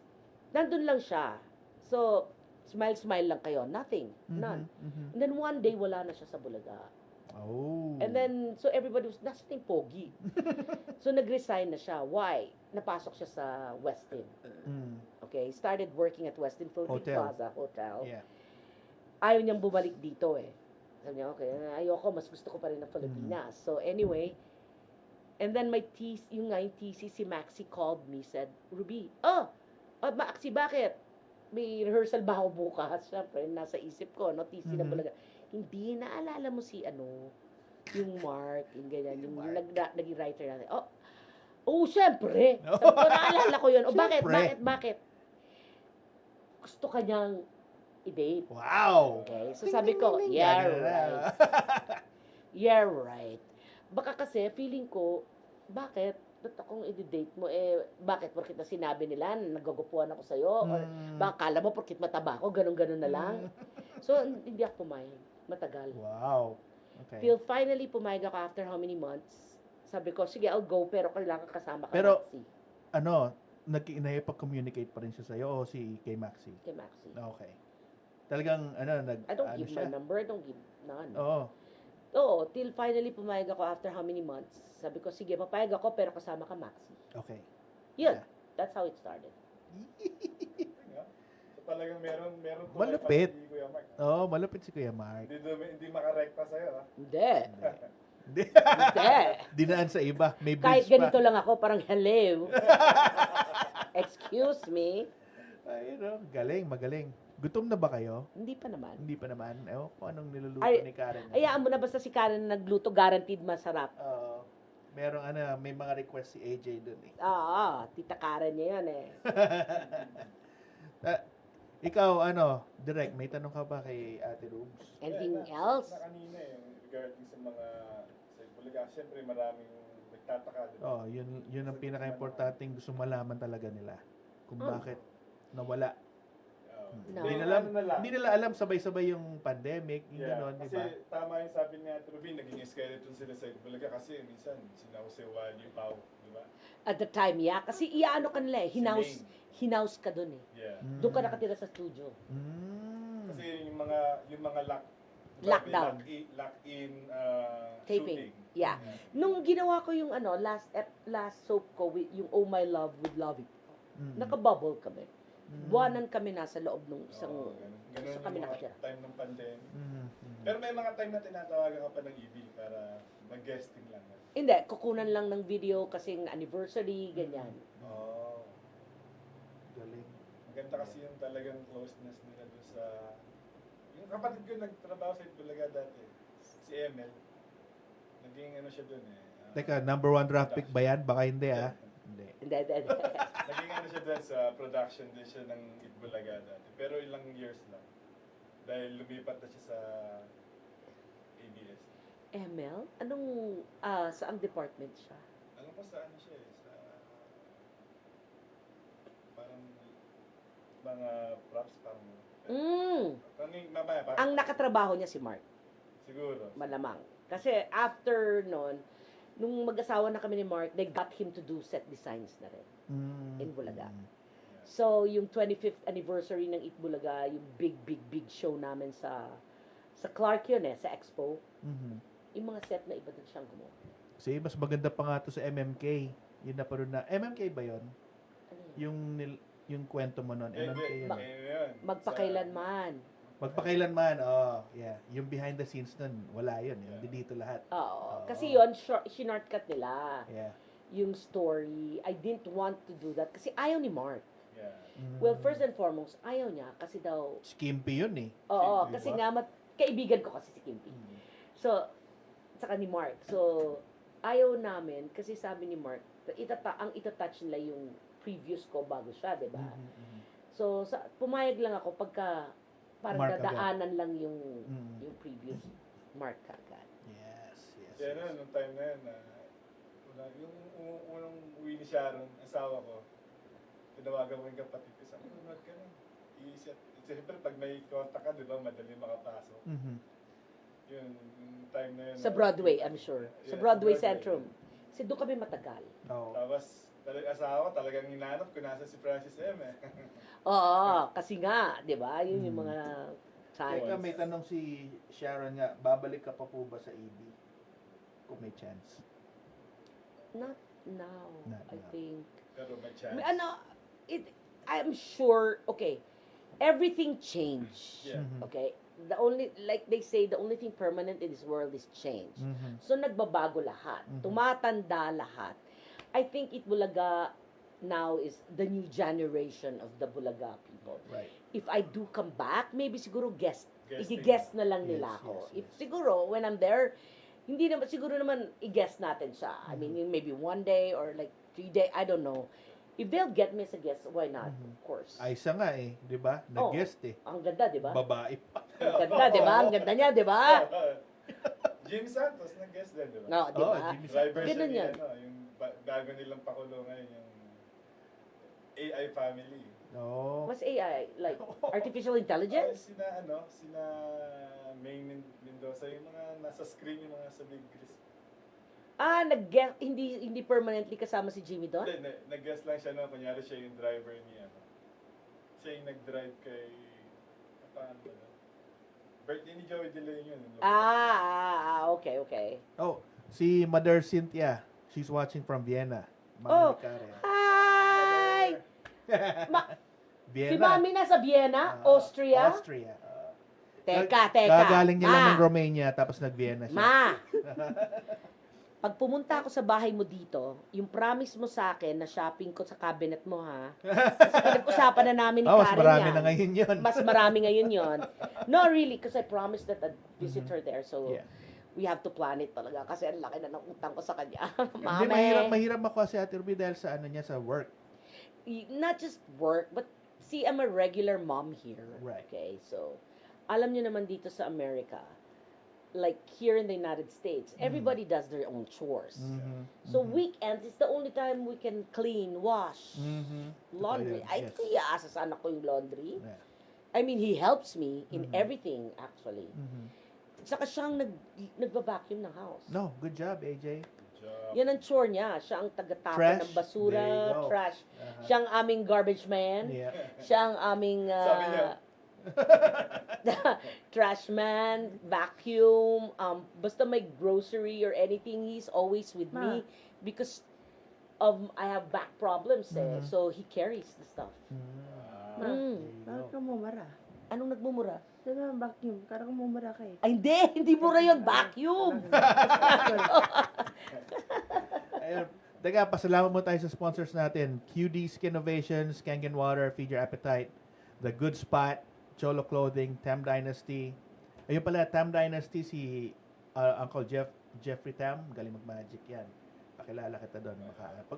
Speaker 2: Nandun lang siya. So, smile lang kayo. Nothing. None.
Speaker 1: Mhm.
Speaker 2: And then one day, wala na siya sa Bulaga.
Speaker 1: Oh.
Speaker 2: And then, so everybody was, nasa yung pogi. So, nag-resign na siya. Why? Napasok siya sa Westin.
Speaker 1: Mm.
Speaker 2: Okay? Started working at Westin Philippine
Speaker 1: Hotel.
Speaker 2: Plaza Hotel.
Speaker 1: Yeah.
Speaker 2: Ayaw niyang bumalik dito eh. Sabi niya, okay, ayoko, mas gusto ko pa rin ng Pilipinas. So, anyway, and then my TC, yung TC, si Maxi called me, said, Ruby, Maxi, bakit? May rehearsal ba ako bukas? Siyempre, nasa isip ko, no, TC na
Speaker 1: Mhm.
Speaker 2: Bulaga. Hindi, naalala mo si, yung Mark, yung ganyan, yung
Speaker 1: Mark.
Speaker 2: naging writer natin. Siyempre. Sabi ko, naalala ko yun.
Speaker 1: Siyempre.
Speaker 2: Bakit? Gusto ka niyang i-date.
Speaker 1: Wow.
Speaker 2: Okay, so sabi ko, yeah, right. Yeah, right. Baka kasi, feeling ko, bakit? Ba't akong i-date mo? Bakit? Porkit na sinabi nila na nagagupuan ako sa'yo? Or baka kala mo porkit mataba ako, ganun-ganun na lang? So, hindi ako pumayag. Matagal.
Speaker 1: Wow. Okay.
Speaker 2: Till finally, pumayag ako after how many months? Sabi ko, sige, I'll go, pero kailangan kasama ka,
Speaker 1: Pero-
Speaker 2: Maxi.
Speaker 1: Ano, nakipag-communicate pa rin siya sa'yo o si kay Maxi?
Speaker 2: Kay Maxi.
Speaker 1: Okay. Talagang, ano,
Speaker 2: I don't
Speaker 1: ano
Speaker 2: give
Speaker 1: siya?
Speaker 2: my number, I don't give none.
Speaker 1: Oo.
Speaker 2: Oo, till finally pumayag ako after how many months. Sabi ko, sige, papayag ako, pero kasama ka, Maxi.
Speaker 1: Okay.
Speaker 2: Yun,
Speaker 1: Yeah.
Speaker 2: that's how it started.
Speaker 3: So talagang meron
Speaker 1: Malupit.
Speaker 3: pa si Kuya Mark.
Speaker 1: Oo, malupit si Kuya Mark.
Speaker 3: Hindi makarekta sa'yo, ha?
Speaker 2: Hindi.
Speaker 1: Hindi.
Speaker 2: Hindi.
Speaker 1: Dinaan sa iba. May
Speaker 2: Kahit
Speaker 1: bridge
Speaker 2: ganito
Speaker 1: pa.
Speaker 2: lang ako, parang hello. Excuse me.
Speaker 1: Ay, galing, magaling. Gutom na ba kayo?
Speaker 2: Hindi pa naman.
Speaker 1: Hindi pa naman. Ewan ko anong niluluto
Speaker 2: Ay,
Speaker 1: ni Karen.
Speaker 2: Hayaan mo na basta si Karen na nagluto, guaranteed masarap.
Speaker 1: Oo. Merong may mga request si AJ dun eh.
Speaker 2: Oo, tita Karen niya yan eh.
Speaker 1: Ikaw, direct, may tanong ka ba kay Ate Rubes?
Speaker 2: Anything
Speaker 3: Yeah,
Speaker 2: else?
Speaker 3: Na kanina regarding sa mga sa Bulaga, siyempre maraming nagtataka. Diba?
Speaker 1: Oh, yun ang pinaka-importanting gusto malaman talaga nila. Kung
Speaker 2: Oh.
Speaker 1: bakit nawala.
Speaker 2: No.
Speaker 1: Hindi nila,
Speaker 3: Ano na lang.
Speaker 1: hindi nila alam sabay-sabay yung pandemic, yung gano'n, di
Speaker 3: kasi
Speaker 1: ba?
Speaker 3: tama yung sabi ni Ate Ruby, naging skeleton sila sa Itbulaga kasi minsan sinause Wally Pau, di ba?
Speaker 2: At the time, yeah. Kasi iyaano ka nila eh.
Speaker 3: Si Lane.
Speaker 2: Hinaus ka dun eh.
Speaker 3: Yeah.
Speaker 2: Doon ka nakatira sa studio.
Speaker 1: Mm.
Speaker 3: Kasi yung mga
Speaker 2: Lockdown.
Speaker 3: lock-in
Speaker 2: Taping.
Speaker 3: shooting.
Speaker 2: Yeah. Nung ginawa ko yung last soap ko, yung Oh My Love with Lovey,
Speaker 1: Mm.
Speaker 2: naka-bubble kami.
Speaker 1: Mm.
Speaker 2: Buwanan kami nasa loob ng isang,
Speaker 3: Oo, ganun
Speaker 2: sa
Speaker 3: yung
Speaker 2: kami
Speaker 3: mga
Speaker 2: nakatira.
Speaker 3: time ng pandemic.
Speaker 1: Mm.
Speaker 3: Pero may mga time na tinatawagan ka pa ng EB para mag-guesting lang.
Speaker 2: Hindi, kukunan lang ng video kasing anniversary, ganyan.
Speaker 3: Oh.
Speaker 1: Galing.
Speaker 3: Maganda kasi yung talagang closeness nila doon sa... Yung kapatid ko nagtrabaho sa Itbulaga dati, si Emel. Naging ano siya doon eh.
Speaker 1: Teka, number 1 draft pick ba yan? Baka hindi, ah. Hindi.
Speaker 2: Hindi.
Speaker 3: Naging ano siya doon sa production din siya ng Itbulaga dati. Pero ilang years lang. Dahil lumipat na siya sa ABS.
Speaker 2: ML? Anong, saang department siya?
Speaker 3: Alam ko sa ano siya eh, sa... Parang mga props, parang... Mamaya, parang...
Speaker 2: Ang nakatrabaho niya si Mark,
Speaker 3: Siguro.
Speaker 2: malamang. Kasi after nun, nung mag-asawa na kami ni Mark, they got him to do set designs na rin.
Speaker 1: Mm.
Speaker 2: In Bulaga. So, yung 25th anniversary ng Eat Bulaga, yung big show namin sa Clark yun sa Expo,
Speaker 1: Mhm.
Speaker 2: yung mga set na iba din siyang gumawa.
Speaker 1: Kasi mas maganda pa nga to sa MMK. Yun na pa rin na. MMK ba yun?
Speaker 2: Ano yun?
Speaker 1: Yung kwento mo nun. MMK yun.
Speaker 2: Ma-
Speaker 3: Yun.
Speaker 2: Magpakailanman.
Speaker 1: Magpakailanman, yeah. Yung behind the scenes nun, wala yun. Hindi dito lahat.
Speaker 2: Oo.
Speaker 1: Oo.
Speaker 2: Kasi yun, shortcut nila.
Speaker 1: Yeah.
Speaker 2: Yung story. I didn't want to do that kasi ayaw ni Mark.
Speaker 3: Yeah.
Speaker 2: Well, first and foremost, ayaw niya kasi daw,
Speaker 1: Skimpy yun eh.
Speaker 2: oo,
Speaker 3: Kimpi
Speaker 2: kasi
Speaker 3: ba?
Speaker 2: nga, kaibigan ko kasi si Kimpi. So, saka ni Mark. So, ayaw namin kasi sabi ni Mark, ang itatouch nila yung previous ko bago siya, di ba? So, pumayag lang ako pagka parang
Speaker 1: Mark agad.
Speaker 2: dadaanan lang yung
Speaker 1: Mm.
Speaker 2: yung previous Mark agad.
Speaker 1: Yes.
Speaker 3: Kaya na, nung time na yun, yung unang uwi ni Sharon, asawa ko, tinawagan ko yung kapatid ko, sabi, nunod ka na. I-set. Siyempre, pag may contact ka, di ba, madali makapasok.
Speaker 1: Mhm.
Speaker 3: Yun, yung time na yun.
Speaker 2: Sa Broadway, I'm sure. Sa
Speaker 3: Yeah,
Speaker 2: Broadway Centrum. Kasi doon kami matagal.
Speaker 1: Oo.
Speaker 3: Tapos, asawa, talagang hinanap ko nasa si Francis M. eh.
Speaker 2: Oo, kasi nga, di ba? Yun yung
Speaker 1: Mm.
Speaker 2: mga
Speaker 1: Teka,
Speaker 2: times.
Speaker 1: may tanong si Sharon nga, babalik ka pa po ba sa EB? Kung may chance.
Speaker 2: Not now,
Speaker 1: Not
Speaker 2: I
Speaker 1: now.
Speaker 2: think.
Speaker 3: Pero may chance.
Speaker 2: I'm sure, okay, everything changed.
Speaker 3: Yeah.
Speaker 1: Mhm.
Speaker 2: Okay? Like they say, the only thing permanent in this world is change.
Speaker 1: Mhm.
Speaker 2: So, nagbabago lahat.
Speaker 1: Mhm.
Speaker 2: Tumatanda lahat. I think Bulaga now is the new generation of the Bulaga people.
Speaker 1: Right.
Speaker 2: If I do come back, maybe siguro
Speaker 3: Guesting.
Speaker 2: i-guest na lang nila
Speaker 1: Yes,
Speaker 2: ako.
Speaker 1: yes,
Speaker 2: If
Speaker 1: yes.
Speaker 2: siguro, when I'm there, hindi naman, siguro naman i-guest natin siya. I
Speaker 1: Mm-hmm.
Speaker 2: mean, maybe 1 day or like 3 day, I don't know. If they'll get me as a guest, why not?
Speaker 1: Mhm.
Speaker 2: Of course.
Speaker 1: Aysa nga eh, di ba? Nag-guest eh.
Speaker 2: Ang ganda, di ba?
Speaker 1: Babae pa.
Speaker 2: Ang ganda, di ba? Ang ganda niya, di ba?
Speaker 3: Jimmy Santos, nag-guest din, di ba?
Speaker 2: No, di
Speaker 1: Oo,
Speaker 2: ba?
Speaker 1: Jimmy
Speaker 3: Driver siya
Speaker 2: Ganun
Speaker 3: ni,
Speaker 2: yan.
Speaker 3: yung bago nilang pakulungan, yung AI family.
Speaker 1: No.
Speaker 2: What's AI? Like, artificial intelligence?
Speaker 3: Sina Maine Mendoza, yung mga nasa screen, yung mga sa Big Chris.
Speaker 2: Nag-guest, hindi permanently kasama si Jimmy doon?
Speaker 3: Hindi, nag-guest lang siya, no? Kunyari siya yung driver niya. Siya yung nag-drive kay, paano ba? Birthday ni Joey De Leon yun.
Speaker 2: Okay.
Speaker 1: Oh, si Mother Cynthia. She's watching from Vienna.
Speaker 2: Oh.
Speaker 1: Mami Karen.
Speaker 2: Hi!
Speaker 1: Vienna.
Speaker 2: Si Mami nasa Vienna,
Speaker 1: Ah,
Speaker 2: Austria.
Speaker 1: Austria.
Speaker 2: Teka.
Speaker 1: Gagaling niya lang
Speaker 2: Ma.
Speaker 1: ng Romania, tapos nag-Vienna siya.
Speaker 2: Ma! Pag pumunta ako sa bahay mo dito, yung promise mo sa akin na shopping ko sa cabinet mo, ha? Kasi pinag-usapan na namin ni
Speaker 1: Oh, mas
Speaker 2: Karen
Speaker 1: marami
Speaker 2: yan.
Speaker 1: na ngayon yun.
Speaker 2: Mas marami ngayon yon. No, really, because I promised that I'd visit her there. So,
Speaker 1: Yeah.
Speaker 2: we have to plan it talaga. Kasi ang laki na ng utang ko sa kanya.
Speaker 1: Hindi, mahirap ako si Ate Ruby dahil sa ano niya, sa work.
Speaker 2: Not just work, but see, I'm a regular mom here.
Speaker 1: Right.
Speaker 2: Okay, so, alam nyo naman dito sa America, like here in the United States, everybody does their own chores.
Speaker 1: Mhm.
Speaker 2: So, weekends is the only time we can clean, wash,
Speaker 1: Mhm.
Speaker 2: laundry.
Speaker 1: Totoo yun,
Speaker 2: Ay,
Speaker 1: yes.
Speaker 2: kaya asa sana ko yung laundry.
Speaker 1: Yeah.
Speaker 2: I mean, he helps me in
Speaker 1: Mhm.
Speaker 2: everything, actually.
Speaker 1: Mhm.
Speaker 2: Saka siyang nagva-vacuum ng house.
Speaker 1: No, good job, AJ.
Speaker 3: Good job.
Speaker 2: Yan ang chore niya. Siya ang tagatapon
Speaker 1: Trash?
Speaker 2: ng
Speaker 1: There
Speaker 2: basura,
Speaker 1: you go.
Speaker 2: trash.
Speaker 1: Uh-huh.
Speaker 2: Siya ang aming garbage man.
Speaker 1: Yeah.
Speaker 2: Siya ang aming
Speaker 3: Sabi niya.
Speaker 2: trash man, vacuum, basta may grocery or anything, he's always with me because of I have back problems
Speaker 1: Mhm.
Speaker 2: so he carries the stuff.
Speaker 4: Ma,
Speaker 2: Mm.
Speaker 4: bakit ka mumura?
Speaker 2: Anong nagmumura?
Speaker 4: Sabi mo, vacuum. Kara ka mumura ka eh.
Speaker 2: Ay, hindi mura yun, vacuum.
Speaker 1: Ayun. Teka, pasalamat mo tayo sa sponsors natin. QD Skin Innovations, Kangen Water, Feed Your Appetite, The Good Spot, Cholo Clothing, Tam Dynasty. Ayun pala, Tam Dynasty, si Uncle Jeffrey Tam, galing mag-magic yan. Pakilala kita doon. Pag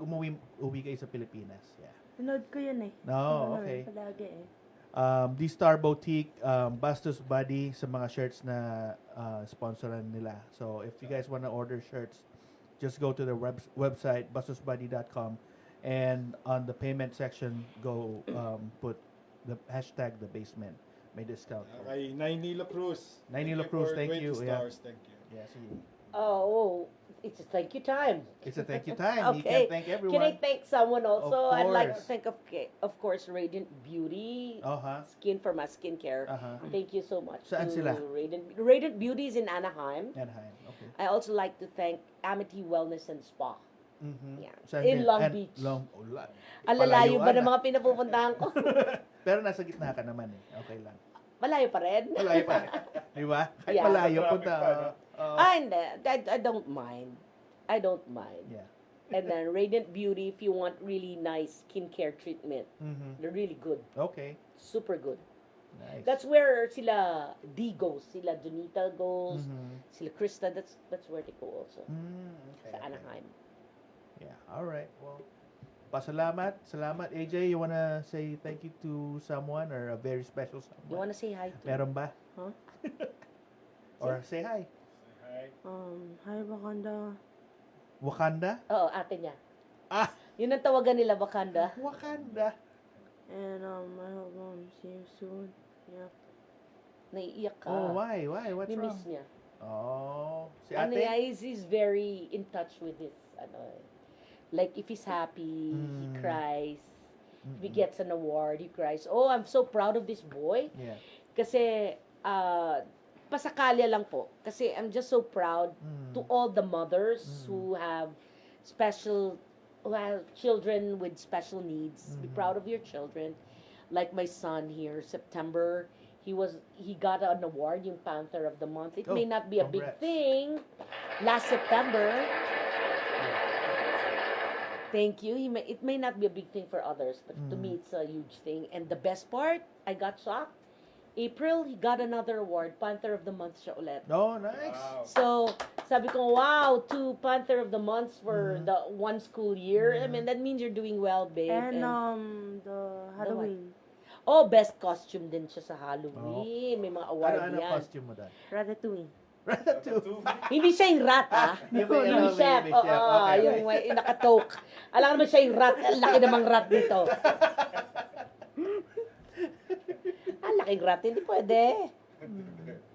Speaker 1: uwi kayo sa Pilipinas. Yeah.
Speaker 4: Pinood ko yun eh.
Speaker 1: No,
Speaker 4: Ano,
Speaker 1: okay.
Speaker 4: Palagi eh.
Speaker 1: D-Star Boutique, Bastos Buddy sa mga shirts na sponsoran nila. So, if you guys want to order shirts, just go to their website, bastosbuddy.com, and on the payment section, go put the hashtag the basement. May discount.
Speaker 3: Kay Nainila Cruz.
Speaker 1: Nainila Cruz,
Speaker 3: for
Speaker 1: thank
Speaker 3: 20
Speaker 1: you, yeah.
Speaker 3: stars, thank you.
Speaker 1: Yeah, see.
Speaker 2: Oh, it's a thank you time.
Speaker 1: It's a thank you time. You
Speaker 2: Okay.
Speaker 1: can thank
Speaker 2: Can I
Speaker 1: everyone.
Speaker 2: thank someone also?
Speaker 1: Of
Speaker 2: I'd like to
Speaker 1: course.
Speaker 2: thank, of course, Radiant Beauty,
Speaker 1: Uh-huh.
Speaker 2: Skin for my skincare.
Speaker 1: Uh-huh.
Speaker 2: Thank you so much.
Speaker 1: Saan
Speaker 2: to
Speaker 1: sila?
Speaker 2: Radiant Beauty is in Anaheim.
Speaker 1: Anaheim. Okay.
Speaker 2: I also like to thank Amity Wellness and Spa.
Speaker 1: Mm-hmm.
Speaker 2: Yeah.
Speaker 1: Saan
Speaker 2: In
Speaker 1: din?
Speaker 2: Long
Speaker 1: And
Speaker 2: Beach.
Speaker 1: Palayo
Speaker 2: Ang lalayo ba
Speaker 1: ka
Speaker 2: ng
Speaker 1: na.
Speaker 2: mga pinapupuntahan ko?
Speaker 1: Pero nasa gitna ka naman eh. Okay lang.
Speaker 2: Malayo pa rin.
Speaker 1: Malayo pa. Di ba? Kahit
Speaker 2: Yeah.
Speaker 1: malayo,
Speaker 3: Traffic
Speaker 1: punta.
Speaker 3: pa, no?
Speaker 2: And I don't mind. I don't mind.
Speaker 1: Yeah.
Speaker 2: And then Radiant Beauty, if you want really nice skincare treatment,
Speaker 1: Mm-hmm.
Speaker 2: they're really good.
Speaker 1: Okay.
Speaker 2: Super good.
Speaker 1: Nice.
Speaker 2: That's where sila D goes, sila Junita goes,
Speaker 1: Mhm.
Speaker 2: sila Krista, that's where they go also.
Speaker 1: Okay.
Speaker 2: Sa Anaheim.
Speaker 1: Yeah. All right. Well, pasalamat. Salamat. AJ, you wanna say thank you to someone or a very special someone?
Speaker 2: You wanna say hi to?
Speaker 1: Meron ba?
Speaker 4: Huh?
Speaker 1: Or say hi.
Speaker 3: Hi.
Speaker 4: Hi Wakanda.
Speaker 1: Wakanda?
Speaker 2: Oo, ate niya.
Speaker 1: Ah!
Speaker 2: Yun ang tawagan nila, Wakanda.
Speaker 1: Wakanda.
Speaker 4: And I hope see you soon. Yeah.
Speaker 2: Naiiyak ka.
Speaker 1: Oh, why? Why? What's wrong?
Speaker 2: Ni-miss niya.
Speaker 1: Oh, si
Speaker 2: Ano
Speaker 1: ate?
Speaker 2: niya, he's very in touch with his, like if he's happy, he
Speaker 1: Mm.
Speaker 2: cries. If he
Speaker 1: Mm-mm.
Speaker 2: gets an award, he cries. Oh, I'm so proud of this boy.
Speaker 1: Yeah.
Speaker 2: Kasi, pasakalya lang po. Kasi I'm just so proud
Speaker 1: Mm.
Speaker 2: to all the mothers
Speaker 1: Mm.
Speaker 2: who have children with special needs. Be
Speaker 1: Mhm.
Speaker 2: proud of your children. Like my son here, September, he got an award, yung Panther of the Month. It may
Speaker 1: Oh,
Speaker 2: not be a big
Speaker 1: congrats.
Speaker 2: thing. Last September, thank you. It may not be a big thing for others, but to
Speaker 1: Mm.
Speaker 2: me, it's a huge thing. And the best part, I got shocked. April, he got another award, Panther of the Month siya ulit.
Speaker 1: Oh, nice.
Speaker 3: Wow.
Speaker 2: So, sabi ko, wow, 2 Panther of the Months for
Speaker 1: Mhm.
Speaker 2: the one school year. I
Speaker 1: Mhm.
Speaker 2: mean, that means you're doing well, babe.
Speaker 4: And
Speaker 2: And,
Speaker 4: the Halloween.
Speaker 2: oh, best costume din siya sa Halloween. May mga award
Speaker 1: Ano
Speaker 2: yan.
Speaker 1: costume mo doon?
Speaker 4: Ratatouille.
Speaker 1: Ratatouille.
Speaker 2: Hindi siya yung rat, ah.
Speaker 1: Yung may
Speaker 2: Yung
Speaker 1: ano,
Speaker 2: chef,
Speaker 1: may
Speaker 2: oo,
Speaker 1: chef. Okay,
Speaker 2: yung
Speaker 1: okay.
Speaker 2: may nakatoke. Alam naman siya yung rat. Ang laki namang rat dito. Ang laking rat, hindi pwede.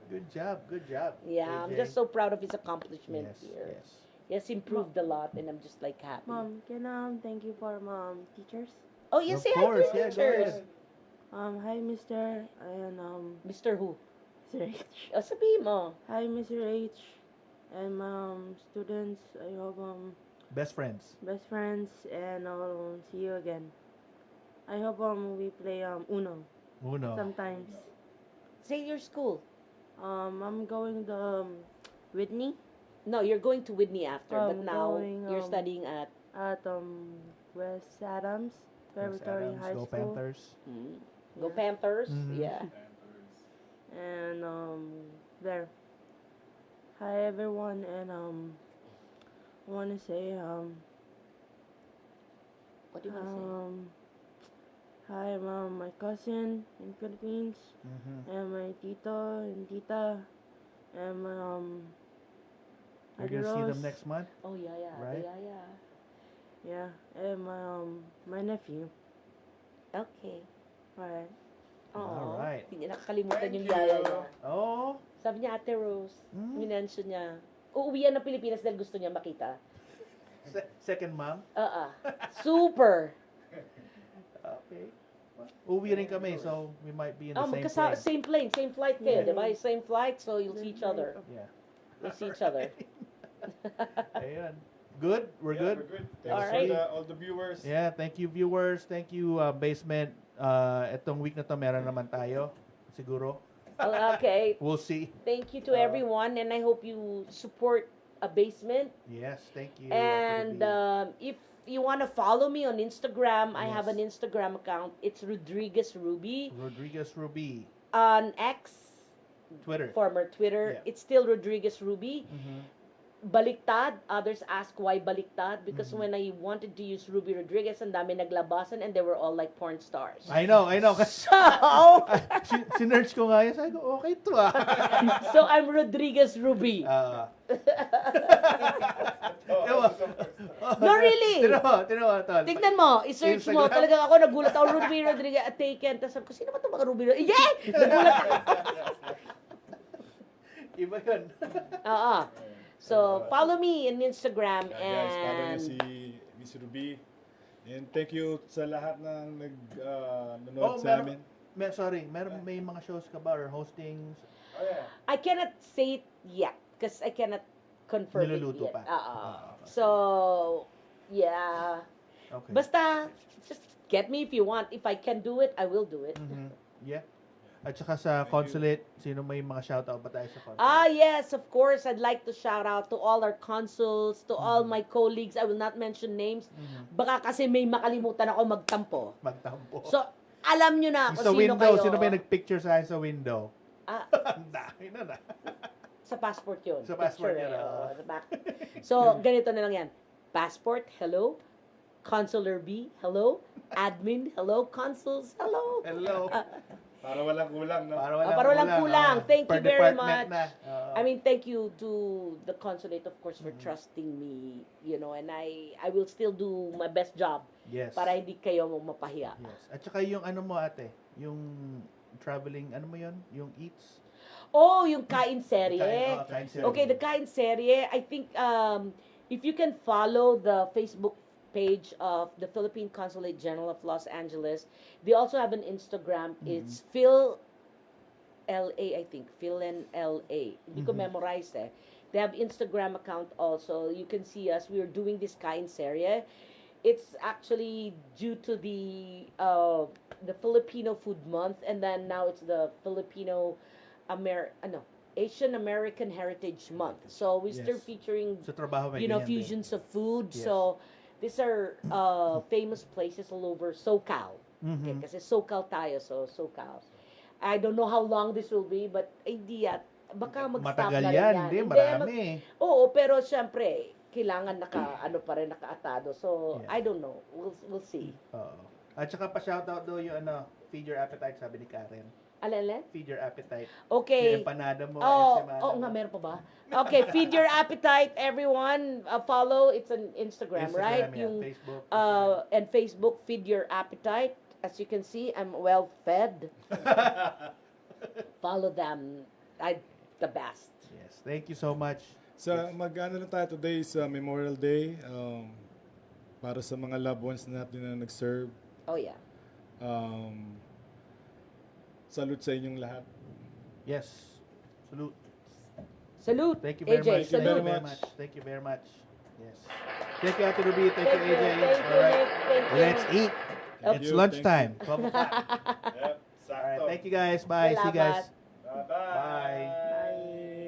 Speaker 1: Good job. Good job.
Speaker 2: Yeah, I'm
Speaker 1: AJ.
Speaker 2: just so proud of his accomplishments
Speaker 1: Yes,
Speaker 2: here.
Speaker 1: yes.
Speaker 2: He has improved a lot, and I'm just like happy.
Speaker 4: Mom, can thank you for teachers.
Speaker 2: Oh, yes,
Speaker 1: Of
Speaker 2: say hi to
Speaker 1: course,
Speaker 2: your
Speaker 1: yeah, go
Speaker 2: teachers.
Speaker 1: ahead.
Speaker 4: Hi Mr. and
Speaker 2: Mr. Who?
Speaker 4: Mr. H.
Speaker 2: O, sabihin mo.
Speaker 4: Hi Mr. H. And students, I hope
Speaker 1: Best friends.
Speaker 4: best friends and I'll see you again. I hope we play Uno
Speaker 1: Uno.
Speaker 4: sometimes.
Speaker 2: Say your school.
Speaker 4: I'm going to Whitney
Speaker 2: No, you're going to Whitney after, but
Speaker 4: I'm
Speaker 2: now
Speaker 4: going,
Speaker 2: you're studying at
Speaker 4: at West Adams
Speaker 1: Yes,
Speaker 4: Preparatory
Speaker 1: Adams,
Speaker 4: High
Speaker 1: Go
Speaker 4: School.
Speaker 1: Panthers.
Speaker 2: Go
Speaker 4: Yeah.
Speaker 2: Panthers.
Speaker 1: Mhm.
Speaker 2: Yeah.
Speaker 4: And there. Hi everyone, and I want to say
Speaker 2: What do you want to say?
Speaker 4: hi my cousin in Philippines,
Speaker 1: Mhm.
Speaker 4: and my tito and tita, and my
Speaker 1: You're gonna see them
Speaker 4: Rose.
Speaker 1: next month.
Speaker 2: Oh, yeah.
Speaker 1: Right?
Speaker 2: Yeah.
Speaker 4: Yeah, and my nephew.
Speaker 2: Okay.
Speaker 4: Alright.
Speaker 2: Oo.
Speaker 1: Alright.
Speaker 2: Hindi niya nakakalimutan
Speaker 3: Thank
Speaker 2: yung
Speaker 3: you.
Speaker 2: yaya niya.
Speaker 1: Oh.
Speaker 2: Sabi niya, Ate Rose,
Speaker 1: Hmm.
Speaker 2: minensyon niya. Uuwi yan ng Pilipinas dahil gusto niya makita.
Speaker 1: Second mom?
Speaker 2: Super.
Speaker 1: Okay. Uwi rin kami, so we might be in the same
Speaker 2: Magkasa-
Speaker 1: plane.
Speaker 2: same plane, same flight kayo,
Speaker 4: Yeah.
Speaker 2: di ba? Same flight, so you'll see each other.
Speaker 1: Yeah.
Speaker 2: You'll see each other.
Speaker 1: Ayan. Good? We're
Speaker 3: Yeah,
Speaker 1: good?
Speaker 3: We're good. Thanks
Speaker 2: Alright.
Speaker 3: for all the viewers.
Speaker 1: Yeah, thank you viewers. Thank you Basement. Itong week na to meron naman tayo. Siguro.
Speaker 2: Okay.
Speaker 1: We'll see.
Speaker 2: Thank you to everyone, and I hope you support a basement.
Speaker 1: Yes, thank you.
Speaker 2: And if you want to follow me on Instagram, I have
Speaker 1: Yes.
Speaker 2: an Instagram account. It's Rodriguez Ruby.
Speaker 1: Rodriguez Ruby.
Speaker 2: On X,
Speaker 1: Twitter.
Speaker 2: former Twitter,
Speaker 1: Yeah.
Speaker 2: it's still Rodriguez Ruby.
Speaker 1: Mhm.
Speaker 2: Baliktad, others ask why baliktad, because
Speaker 1: Mhm.
Speaker 2: when I wanted to use Ruby Rodriguez, ang dami naglabasan and they were all like porn stars.
Speaker 1: I know. Kasi
Speaker 2: So,
Speaker 1: sinerch ko nga yun. Sabi ko, okay to ah.
Speaker 2: so I'm Rodriguez Ruby. No, really.
Speaker 1: Tino mo, tol.
Speaker 2: Tignan mo, i-search mo.
Speaker 1: Instagram?
Speaker 2: Talagang ako nagulat ako, Ruby Rodriguez at taken. Tapos sabi ko, sino ba ito mga Ruby Rodriguez? Yeah! Nagulat ako.
Speaker 1: Iba yun.
Speaker 2: Oo. So, follow me on Instagram
Speaker 3: Yeah, guys, follow niyo
Speaker 2: and
Speaker 3: si Miss Ruby. And thank you sa lahat na nanonood sa amin.
Speaker 1: May mga shows ka ba or hostings?
Speaker 3: Oh, yeah.
Speaker 2: I cannot say it yet because I cannot confirm
Speaker 1: Niluluto
Speaker 2: it yet.
Speaker 1: pa.
Speaker 2: Oo. So, yeah.
Speaker 1: Okay.
Speaker 2: Basta, just get me if you want. If I can do it, I will do it.
Speaker 1: Mhm. Yeah. At saka sa consulate, sino may mga shoutout ba tayo sa consulate?
Speaker 2: Yes, of course. I'd like to shout out to all our consuls, to all
Speaker 1: Mm-hmm.
Speaker 2: my colleagues. I will not mention names. Baka kasi may makalimutan ako magtampo.
Speaker 1: Magtampo.
Speaker 2: So, alam nyo na
Speaker 1: Yung
Speaker 2: kung
Speaker 1: sa
Speaker 2: sino
Speaker 1: window,
Speaker 2: kayo.
Speaker 1: sino ba yung nag-picture sa akin sa window?
Speaker 2: Ah,
Speaker 1: Ang dami na.
Speaker 2: sa passport yun.
Speaker 1: Sa passport
Speaker 2: Picture,
Speaker 1: yun,
Speaker 2: oo,
Speaker 1: oo.
Speaker 2: sa back. So, ganito na lang yan. Passport, hello. Consular B, hello. Admin, hello. Consuls, hello.
Speaker 1: Hello.
Speaker 3: Para walang kulang, no?
Speaker 1: Para
Speaker 2: para walang kulang. Thank
Speaker 1: Per
Speaker 2: you very
Speaker 1: department
Speaker 2: much.
Speaker 1: na. Oo.
Speaker 2: I mean, thank you to the consulate, of course,
Speaker 1: Mm-hmm.
Speaker 2: for trusting me, and I will still do my best job
Speaker 1: Yes.
Speaker 2: para hindi kayo mapahiya.
Speaker 1: Yes. At saka yung ano mo ate, yung traveling, ano mo yun? Yung eats?
Speaker 2: Oh, yung kain serye.
Speaker 1: Kain serye.
Speaker 2: Okay, the kain serye, I think if you can follow the Facebook page of the Philippine Consulate General of Los Angeles, they also have an Instagram. It's Phil LA, I think. Phil and LA. Hindi ko memorize eh. They have Instagram account also. You can see us. We are doing this kain serye. It's actually due to the Filipino Food Month, and then now it's the Asian American Heritage Month. So we start
Speaker 1: Yes.
Speaker 2: featuring
Speaker 1: Sa trabaho may ganyan din.
Speaker 2: fusions of food.
Speaker 1: Yes.
Speaker 2: So these are famous places all over SoCal. Okay,
Speaker 1: Mhm.
Speaker 2: kasi SoCal tayo, so SoCal. I don't know how long this will be, but idea, baka mag-stop
Speaker 1: Matagal
Speaker 2: na rin
Speaker 1: yan,
Speaker 2: yan.
Speaker 1: hindi,
Speaker 2: Hindi,
Speaker 1: marami.
Speaker 2: Oo, pero syempre, kailangan nakaatado. So,
Speaker 1: Yeah.
Speaker 2: I don't know. We'll see.
Speaker 1: Oo. At saka pa-shoutout daw yung feed your appetite, sabi ni Karen.
Speaker 2: Alala?
Speaker 1: Feed your appetite.
Speaker 2: Okay.
Speaker 1: Yung empanada mo,
Speaker 2: Oh,
Speaker 1: ensimada
Speaker 2: oo
Speaker 1: mo.
Speaker 2: nga, meron pa ba? Okay, feed your appetite, everyone. Follow, it's an Instagram, right?
Speaker 1: Yeah,
Speaker 2: Yung,
Speaker 1: Facebook.
Speaker 2: and Facebook, feed your appetite. As you can see, I'm well fed. Follow them. The best.
Speaker 1: Yes, thank you so much.
Speaker 3: Mag-ano na tayo, today is Memorial Day. Para sa mga loved ones natin na nag-serve.
Speaker 2: Oh, yeah.
Speaker 3: Salute sa inyong lahat.
Speaker 1: Yes. Salute.
Speaker 2: Salute,
Speaker 1: Thank you very
Speaker 2: AJ.
Speaker 1: much.
Speaker 3: Thank you
Speaker 2: Salute.
Speaker 3: very much.
Speaker 1: Thank you very much. Yes. Thank you, Ate Ruby. Thank you, AJ.
Speaker 2: Thank you,
Speaker 1: All right.
Speaker 2: Nick. Thank you.
Speaker 1: Let's eat.
Speaker 3: Thank
Speaker 1: It's
Speaker 3: you,
Speaker 1: lunchtime. 12 o'clock.
Speaker 3: Yep,
Speaker 1: All right.
Speaker 3: sakto.
Speaker 1: Thank you guys. Bye. See you guys.
Speaker 2: Salamat.
Speaker 3: Bye-bye.
Speaker 1: Bye.